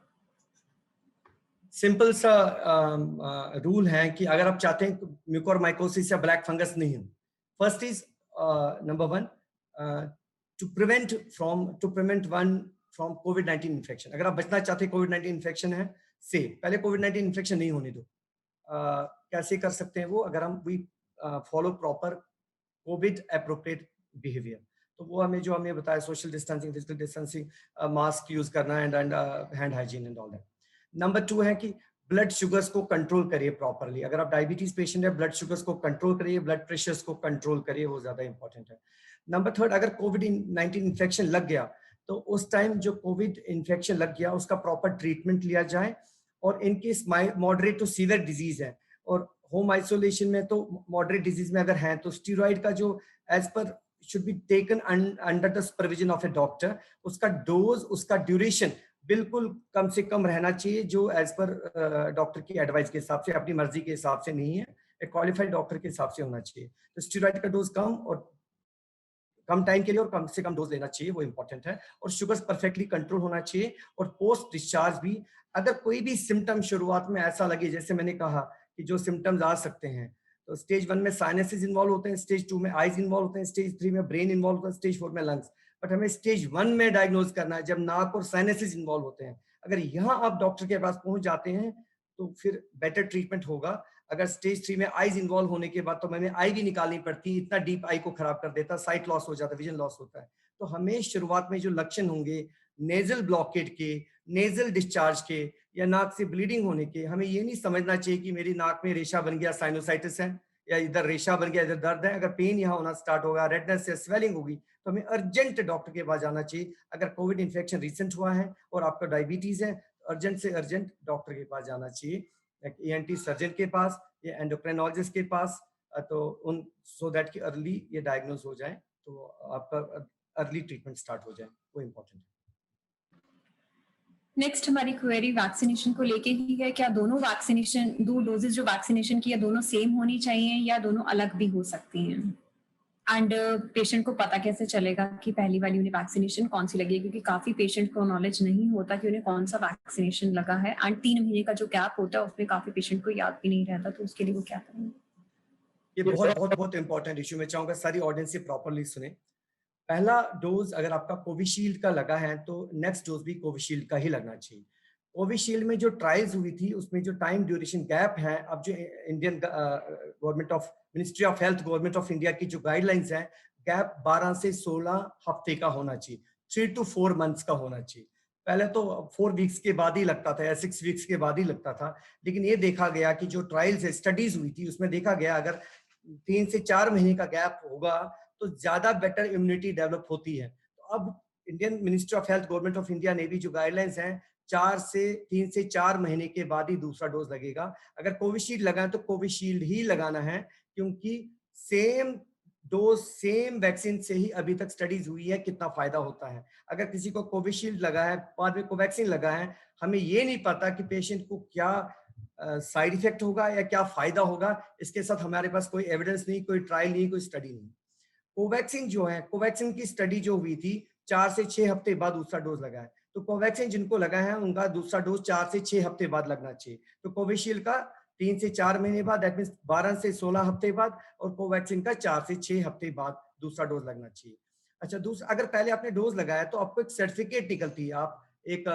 सिंपल सा रूल है कि अगर आप चाहते हैं म्यूकोरमाइकोसिस या ब्लैक फंगस नहीं हो, first is number 1 to prevent one from कोविड-19 इन्फेक्शन। अगर आप बचना चाहते हैं कोविड-19 इन्फेक्शन है से, पहले कोविड-19 इन्फेक्शन नहीं होने दो। कैसे कर सकते हैं वो? अगर हम we follow proper COVID appropriate behaviour, तो वो हमें बताया social distancing, physical distancing, mask use करना and hand hygiene and all that. Number 2 है कि ब्लड शुगर्स को कंट्रोल करिए प्रॉपरली। अगर आप डायबिटीज पेशेंट है, ब्लड शुगर्स को कंट्रोल करिए, ब्लड प्रेशर्स को कंट्रोल करिए, वो ज्यादा इंपॉर्टेंट है। नंबर 3, अगर कोविड-19 इन्फेक्शन लग गया तो उस टाइम जो कोविड इन्फेक्शन लग गया उसका प्रॉपर ट्रीटमेंट लिया जाए, और in case moderate to severe disease है और होम आइसोलेशन में, तो मॉडरेट डिजीज में अगर हैं तो स्टीरॉइड का जो as per should be taken under the supervision of a doctor, उसका डोज, उसका ड्यूरेशन बिल्कुल कम से कम रहना चाहिए, जो एज पर डॉक्टर की एडवाइस के हिसाब से, अपनी मर्जी के हिसाब से नहीं है, एक क्वालिफाइड डॉक्टर के हिसाब से होना चाहिए। तो स्टीरॉइड का डोज कम और कम टाइम के लिए और कम से कम डोज लेना चाहिए, वो इंपॉर्टेंट है। और शुगर्स परफेक्टली कंट्रोल होना चाहिए। और पोस्ट डिस्चार्ज भी अगर कोई भी सिम्टम शुरुआत में ऐसा लगे, जैसे मैंने कहा कि जो सिम्टम्स आ सकते हैं, तो स्टेज 1 में साइनसेस इन्वॉल्व होते हैं, स्टेज 2 में आईज इन्वॉल्व होते हैं, स्टेज 3 में ब्रेन इन्वॉल्व होता है, स्टेज 4 में लंग्स। बट हमें स्टेज 1 में डायग्नोज करना है, जब नाक और साइनसेस इन्वॉल्व होते हैं। अगर यहाँ आप डॉक्टर के पास पहुंच जाते हैं तो फिर बेटर ट्रीटमेंट होगा। अगर स्टेज 3 में आईज इन्वॉल्व होने के बाद तो मैंने आई भी निकालनी पड़ती, इतना डीप आई को खराब कर देता, साइट लॉस हो जाता, विजन लॉस होता है। तो हमें शुरुआत में जो लक्षण होंगे नेजल ब्लॉकेट के, नेजल डिस्चार्ज के, या नाक से ब्लीडिंग होने के, हमें ये नहीं समझना चाहिए कि मेरी नाक में रेशा बन गया, साइनोसाइटिस है, या इधर रेशा बन गया, इधर दर्द है। अगर पेन यहाँ होना स्टार्ट होगा, रेडनेस या स्वेलिंग होगी, तो हमें अर्जेंट डॉक्टर के पास जाना चाहिए। अगर कोविड इन्फेक्शन रिसेंट हुआ है और आपका डायबिटीज है, अर्जेंट से अर्जेंट डॉक्टर के पास जाना चाहिए, ENT सर्जन के पास या एंडोक्राइनोलॉजिस्ट के पास, तो उन सो दैट कि अर्ली ये डायग्नोज हो जाए, तो आपका अर्ली ट्रीटमेंट स्टार्ट हो जाए, वो इम्पोर्टेंट है। नेक्स्ट हमारी क्वेरी वैक्सीनेशन को लेके ही है। क्या दोनों वैक्सीनेशन, 2 डोजेज जो वैक्सीनेशन की है, दोनों सेम होनी चाहिए या दोनों अलग भी हो सकती हैं? एंड पेशेंट को पता कैसे चलेगा कि पहली वाली उन्हें वैक्सीनेशन कौन सी लगी, क्योंकि काफी पेशेंट को नॉलेज नहीं होता कि उन्हें कौन सा वैक्सीनेशन लगा है। एंड 3 महीने का जो गैप होता है उसमें काफी पेशेंट को याद भी नहीं रहता, तो उसके लिए वो क्या करेंगे? ये बहुत इंपॉर्टेंट इशू, मैं चाहूंगा सारी ऑडियंस से प्रॉपरली सुने। पहला डोज अगर आपका कोविशील्ड का लगा है तो नेक्स्ट डोज भी कोविशील्ड का ही लगना चाहिए। कोविशील्ड में जो ट्रायल्स हुई थी उसमें जो टाइम ड्यूरेशन गैप है, अब जो Indian government of ministry of health government of India की जो गाइडलाइंस है, गैप 12 से 16 हफ्ते का होना चाहिए, 3 to 4 मंथ्स का होना चाहिए। पहले तो 4 वीक्स के बाद ही लगता था या 6 वीक्स के बाद ही लगता था, लेकिन ये देखा गया कि जो ट्रायल्स स्टडीज हुई थी उसमें देखा गया अगर 3 से 4 महीने का गैप होगा तो ज्यादा बेटर इम्यूनिटी डेवलप होती है। तो अब Indian ministry of health government of India ने भी जो गाइडलाइंस हैं, 3 से 4 महीने के बाद ही दूसरा डोज लगेगा। अगर कोविशील्ड लगा है तो कोविशील्ड ही लगाना है, क्योंकि सेम डोज सेम वैक्सीन से ही अभी तक स्टडीज हुई है कितना फायदा होता है। अगर किसी को कोविशील्ड लगा है, बाद में कोवैक्सीन लगा है, हमें ये नहीं पता कि पेशेंट को क्या साइड इफेक्ट होगा या क्या फायदा होगा। इसके साथ हमारे पास कोई एविडेंस नहीं, कोई ट्रायल नहीं, कोई स्टडी नहीं। कोवैक्सीन जो है, कोवैक्सीन की स्टडी जो हुई थी 4 से 6 हफ्ते बाद दूसरा डोज लगा है, तो कोवैक्सीन जिनको लगा है उनका दूसरा डोज 4 से 6 हफ्ते बाद लगना चाहिए। तो कोविशील्ड का 3 से 4 महीने बाद, दैट मींस 12 से 16 हफ्ते बाद, और कोवैक्सीन का 4 से 6 हफ्ते बाद दूसरा डोज लगना चाहिए। अच्छा, दूसरा अगर पहले आपने डोज लगाया तो आपको एक सर्टिफिकेट निकलती है, आप एक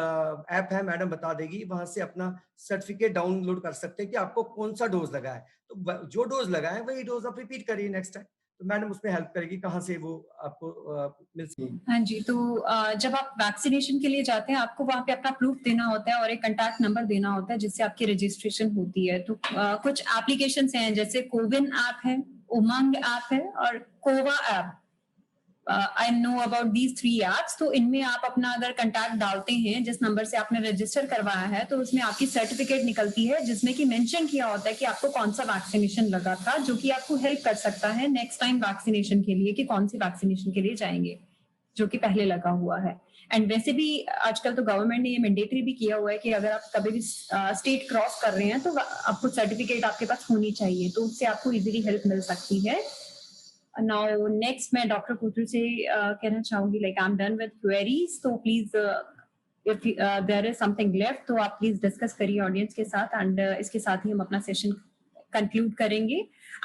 ऐप है, मैडम बता देगी, वहां से अपना सर्टिफिकेट डाउनलोड कर सकते हैं कि आपको कौन सा डोज लगा है। तो जो डोज लगा है वही डोज आप रिपीट करिए नेक्स्ट टाइम, तो मैडम उसमें हेल्प करेगी कहाँ से वो आपको मिल सकेगी। हाँ जी, तो जब आप वैक्सीनेशन के लिए जाते हैं आपको वहाँ पे अपना प्रूफ देना होता है और एक कॉन्टैक्ट नंबर देना होता है जिससे आपकी रजिस्ट्रेशन होती है। तो कुछ एप्लीकेशंस हैं जैसे कोविन ऐप है, उमंग ऐप है और कोवा app. I know about these 3 apps. तो इनमें आप अपना अगर कॉन्टैक्ट डालते हैं जिस नंबर से आपने रजिस्टर करवाया है, तो उसमें आपकी सर्टिफिकेट निकलती है जिसमें कि मेंशन किया होता है कि आपको कौन सा वैक्सीनेशन लगा था, जो कि आपको हेल्प कर सकता है नेक्स्ट टाइम वैक्सीनेशन के लिए कि कौन सी वैक्सीनेशन के लिए जाएंगे जो कि पहले लगा हुआ है। एंड वैसे भी आजकल तो गवर्नमेंट ने ये मैंडेटरी भी किया हुआ है कि अगर आप कभी भी स्टेट क्रॉस कर रहे हैं तो आपको सर्टिफिकेट आपके पास होनी चाहिए, तो उससे आपको इजीली हेल्प मिल सकती है। नाउ नेक्स्ट मैं डॉक्टर कोथरू से कहना चाहूंगी, like I am done with queries, तो please if there is something left तो आप प्लीज डिस्कस करिए ऑडियंस के साथ, एंड इसके साथ ही हम अपना सेशन कंक्लूड करेंगे,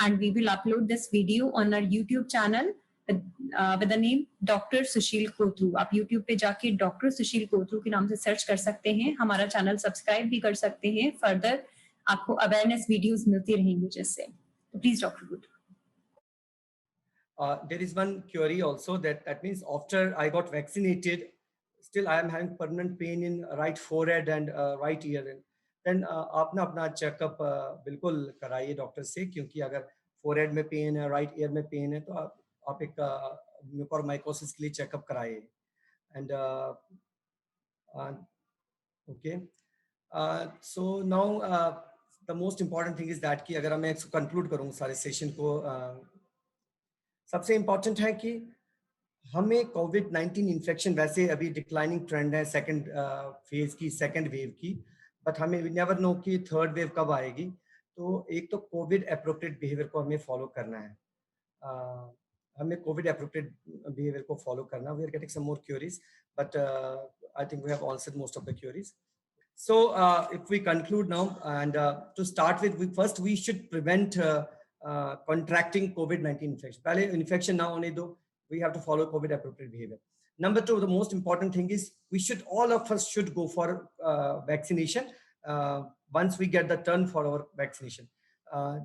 and we will upload this video on our YouTube channel with the name doctor Sushil Kothru. आप यूट्यूब पे जाके डॉक्टर सुशील कोथरू के नाम से सर्च कर सकते हैं, हमारा चैनल सब्सक्राइब भी कर सकते हैं। फर्दर आपको अवेयरनेस वीडियोस मिलती रहेंगी जिससे, तो please doctor Kothru. There is one query also that means after I got vaccinated, still I am having permanent pain in right forehead and right ear. Then आप ना अपना चेकअप बिल्कुल कराइए डॉक्टर से, क्योंकि अगर फोरहेड में पेन है, राइट ईयर में पेन है, तो आप एक म्यूकोरमाइकोसिस के लिए चेकअप कराइए। And okay, so now the most important thing is that कि अगर मैं इसको कंक्लूड करूँ सारे सेशन को, सबसे इम्पॉर्टेंट है कि हमें कोविड-19 इन्फेक्शन वैसे अभी डिक्लाइनिंग ट्रेंड है सेकंड फेज की, सेकंड वेव की, बट हमें वी नेवर नो कि थर्ड वेव कब आएगी। तो एक तो कोविड एप्रोप्रिएट बिहेवियर को हमें फॉलो करना है। हमें कोविड एप्रोप्रिएट बिहेवियर को फॉलो करना। We are getting some more queries, but I think we have answered most of the queries. So if we conclude now, and to start with, we should prevent contracting COVID-19 infection. पहले infection ना होने दो, we have to follow COVID appropriate behavior. Number two, the most important thing is all of us should go for vaccination once we get the turn for our vaccination.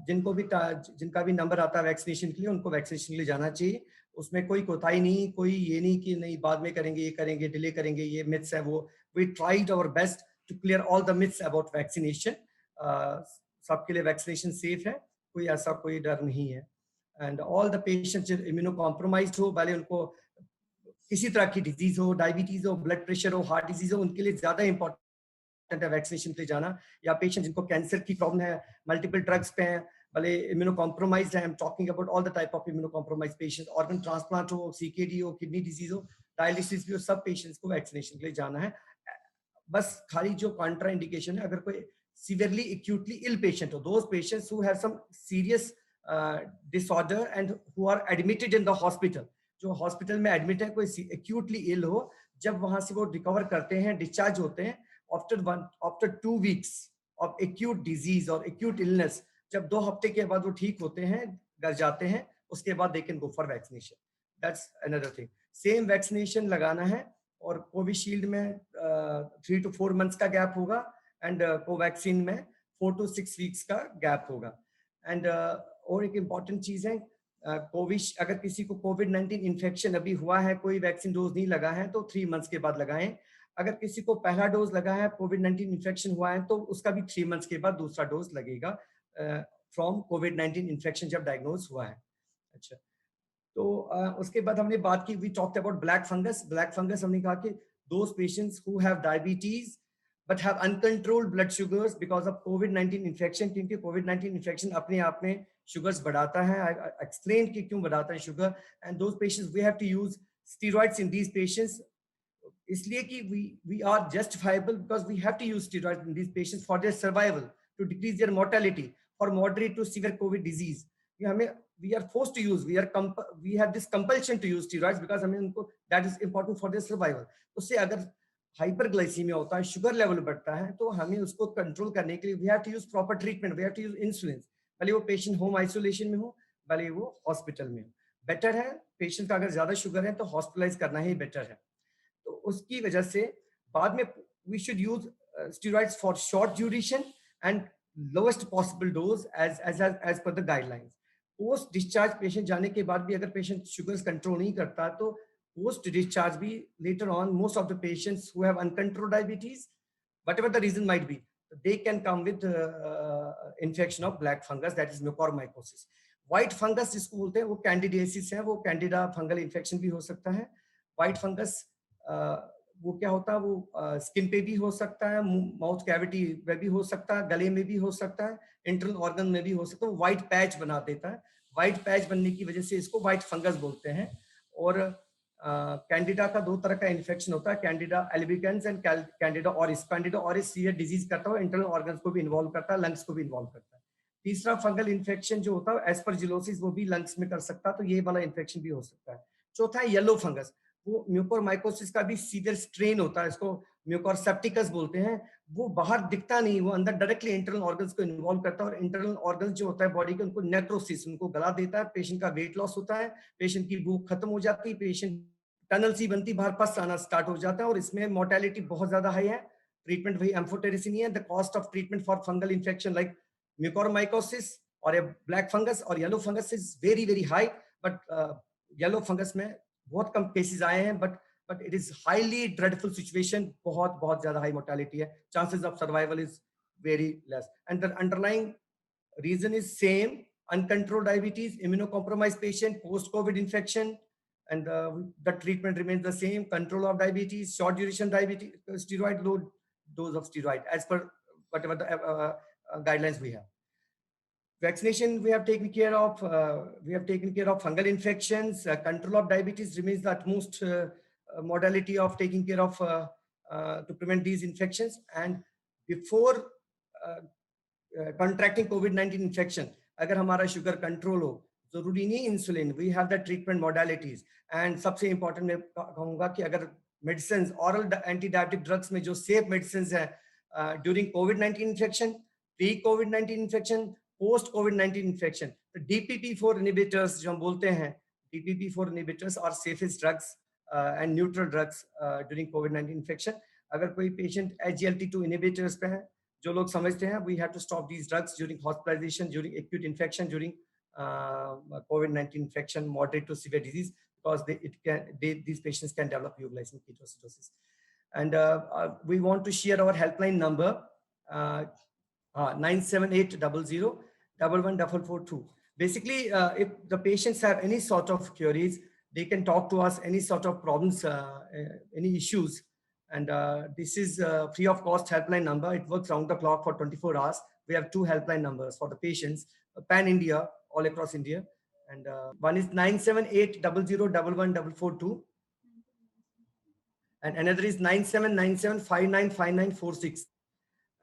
जिनका भी नंबर आता है वैक्सीनेशन के लिए, उनको वैक्सीनेशन के लिए जाना चाहिए। उसमें कोई कोताही नहीं, कोई ये नहीं कि नहीं बाद में करेंगे, ये करेंगे, डिले करेंगे, ये मिथ्स है वो। We tried our best to clear all the myths about vaccination. सबके लिए वैक्सीनेशन सेफ है, कोई ऐसा कोई डर नहीं है। एंड ऑल द पेशेंट्स जो इम्यूनो कॉम्प्रोमाइज्ड हो, भले उनको किसी तरह की डिजीज हो, डायबिटीज हो, ब्लड प्रेशर हो, हार्ट डिजीज हो, उनके लिए ज्यादा इंपॉर्टेंट है वैक्सीनेशन के लिए जाना। या पेशेंट जिनको कैंसर की प्रॉब्लम है, मल्टीपल ड्रग्स पे हैं, भले इम्यूनो कॉम्प्रोमाइज्ड है, I am talking about all the type of immuno compromised patients, organ transplant हो, सीकेडी हो, किडनी डिजीज हो, डायलिसिस भी हो, सब पेशेंट्स को वैक्सीनेशन के लिए जाना है। बस खाली जो कॉन्ट्रा इंडिकेशन है, अगर कोई सीवियरली एक्यूटली इल पेशेंट हो, those patients who have some serious disorder and who are admitted in the hospital, जो हॉस्पिटल में एडमिट है, कोई एक्यूटली इल हो, जब वहां से वो रिकवर करते हैं, डिस्चार्ज होते हैं, after 2 weeks of acute disease और एक्यूट इलनेस, जब 2 हफ्ते के बाद वो ठीक होते हैं, घर जाते हैं, उसके बाद they can go for vaccination. That's another thing. Same vaccination लगाना है, और कोविशील्ड में 3 to 4 मंथ्स का गैप होगा, एंड कोवैक्सीन में 4 to 6 वीक्स का गैप होगा। एंड और एक इम्पॉर्टेंट चीज है, अगर किसी को कोविड-19 इन्फेक्शन अभी हुआ है, कोई वैक्सीन डोज नहीं लगा है, तो 3 मंथ्स के बाद लगाएं। अगर किसी को पहला डोज लगा है, कोविड-19 इन्फेक्शन हुआ है, तो उसका भी 3 मंथ्स के बाद दूसरा डोज लगेगा फ्रॉम कोविड-19 इन्फेक्शन जब डायग्नोज हुआ है। अच्छा, तो उसके बाद हमने बात की, we talked about black fungus. Black fungus हमने कहा कि those patients who have diabetes but have uncontrolled blood sugars because of कोविड-19 इन्फेक्शन, क्योंकि कोविड-19 इन्फेक्शन अपने आप में शुगर्स बढ़ाता है। आई एक्सप्लेन कि क्यों बढ़ाता है sugar, and those patients we have to use steroids in these patients, इसलिए कि we are justifiable because we have to use steroids in these patients for their survival, to decrease their mortality, for moderate to severe COVID disease. We are forced to use, we have this compulsion to use steroids because that is important for their survival. उससे अगर हाइपरग्लाइसीमिया होता है, शुगर लेवल बढ़ता है, तो हमें उसको कंट्रोल करने के लिए we have to use proper treatment, we have to use insulin, भले वो पेशेंट होम आइसोलेशन में हो, भले वो हॉस्पिटल में हो। बेटर है पेशेंट का अगर ज्यादा शुगर है तो हॉस्पिटलाइज करना ही बेटर है। तो उसकी वजह से बाद में we should use steroids for short duration and lowest possible dose as per the guidelines. Post discharge patient जाने के बाद भी अगर पेशेंट शुगर्स कंट्रोल नहीं करता, तो पोस्ट डिस्चार्ज भी later on most of the patients who have uncontrolled diabetes, whatever the reason might be, they can come with infection of black fungus, that is mucormycosis. White fungus जिसको बोलते हैं वो कैंडिडियासिस है, वो कैंडिडा फंगल इन्फेक्शन भी हो सकता है। व्हाइट फंगस वो क्या होता है, वो स्किन पे भी हो सकता है, माउथ कैविटी में भी हो सकता है, गले में भी हो सकता है, इंटरनल ऑर्गन में भी हो सकता है, वो व्हाइट पैच बना देता है। व्हाइट पैच बनने की वजह से इसको व्हाइट फंगस बोलते हैं। और कैंडिडा का 2 तरह का इन्फेक्शन होता है, Candida albicans and Candida orris. Candida orris ये डिजीज करता है, इंटरनल ऑर्गन्स को भी इन्वॉल्व करता है, लंग्स को भी इन्वॉल्व करता है। तीसरा फंगल इन्फेक्शन जो होता है एस्परजिलोसिस, वो भी लंग्स में कर सकता है, तो ये वाला इन्फेक्शन भी हो सकता है। चौथा है येलो फंगस, वो म्यूकोरमाइकोसिस का भी सीवियर स्ट्रेन होता है, इसको म्यूकोरसेप्टिकस बोलते हैं। वो बाहर दिखता नहीं, वो अंदर डायरेक्टली इंटरनल ऑर्गन्स को इन्वॉल्व करता है, और इंटरनल ऑर्गन्स जो होता है बॉडी के, उनको नेक्रोसिस, उनको गला देता है, पेशेंट का वेट लॉस होता है, पेशेंट की भूख खत्म हो जाती है, पेशेंट टनल सी बनती, बाहर पस आना स्टार्ट हो जाता है, और इसमें मोर्टेलिटी बहुत ज्यादा हाई है। ट्रीटमेंट वही एम्फोटेरिसिन है। The cost of treatment for fungal infection like mucormycosis और ब्लैक फंगस और yellow fungus is very very high, but yellow fungus में बहुत कम केसेस आए हैं, but it is highly dreadful situation, बहुत बहुत ज्यादा हाई मोर्टेलिटी है, chances of survival is very less, and the underlying reason is same: uncontrolled diabetes, immunocompromised patient, post-COVID infection, and the treatment remains the same: control of diabetes, short duration diabetes, steroid, low dose of steroid as per whatever the guidelines we have. Vaccination we have taken care of. We have taken care of fungal infections. Control of diabetes remains the utmost modality of taking care of to prevent these infections. And before contracting COVID-19 infection, अगर हमारा शुगर कंट्रोल हो, जरूरी नहीं insulin, we have the treatment modalities. And सबसे इंपॉर्टेंट मैं कहूंगा कि अगर medicine, oral anti diabetic drugs में जो सेफ मेडिसिन है during COVID-19 infection, pre COVID-19 infection, post COVID-19 infection, तो DPP4 इनिबिटर्स जो हम बोलते हैं, DPP4 इनिबिटर्स और safest drugs and neutral drugs during COVID-19 infection. अगर कोई पेशेंट SGLT2 इनिबिटर्स पे है, जो लोग समझते हैं, we have to stop these drugs during hospitalization, during acute infection, during COVID-19 infection, moderate to severe disease, because these patients can develop euglycemic ketoacidosis. And we want to share our helpline number, 97800114442. Basically, if the patients have any sort of queries, they can talk to us, any sort of problems, any issues. And this is a free of cost helpline number. It works round the clock for 24 hours. We have 2 helpline numbers for the patients, pan India, all across India. And one is 97800114442. And another is 9797595946.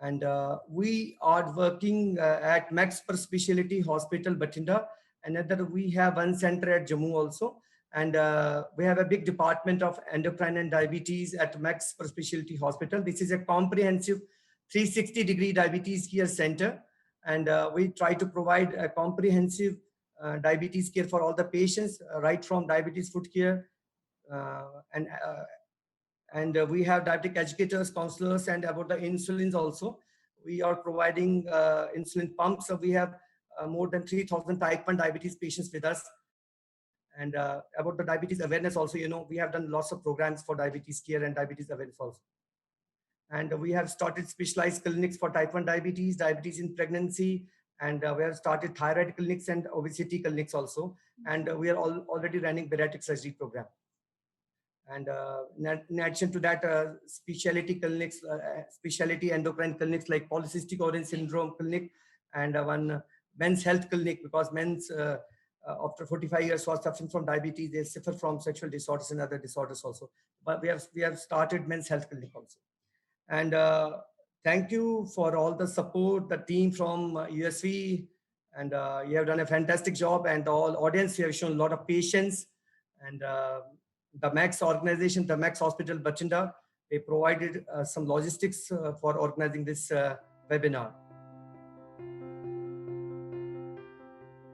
And we are working at Max Per Specialty Hospital, Bathinda. Another, we have one center at Jammu also. And we have a big department of endocrine and diabetes at Max Per Specialty Hospital. This is a comprehensive 360-degree diabetes care center. And we try to provide a comprehensive diabetes care for all the patients, right from diabetes foot care. And we have diabetic educators, counselors, and about the insulins also. We are providing insulin pumps. So we have more than 3,000 type 1 diabetes patients with us. And about the diabetes awareness also, we have done lots of programs for diabetes care and diabetes awareness also. And we have started specialized clinics for type 1 diabetes, diabetes in pregnancy, and we have started thyroid clinics and obesity clinics also. And we are already running bariatric surgery program. And in addition to that, specialty clinics, specialty endocrine clinics like polycystic ovarian syndrome clinic, and one men's health clinic, because men's after 45 years who are suffering from diabetes, they suffer from sexual disorders and other disorders also. But we have started men's health clinic also. And thank you for all the support, the team from USV, and you have done a fantastic job, and all audience, you have shown a lot of patience. And the Max organization, the Max Hospital Bathinda, they provided some logistics for organizing this webinar.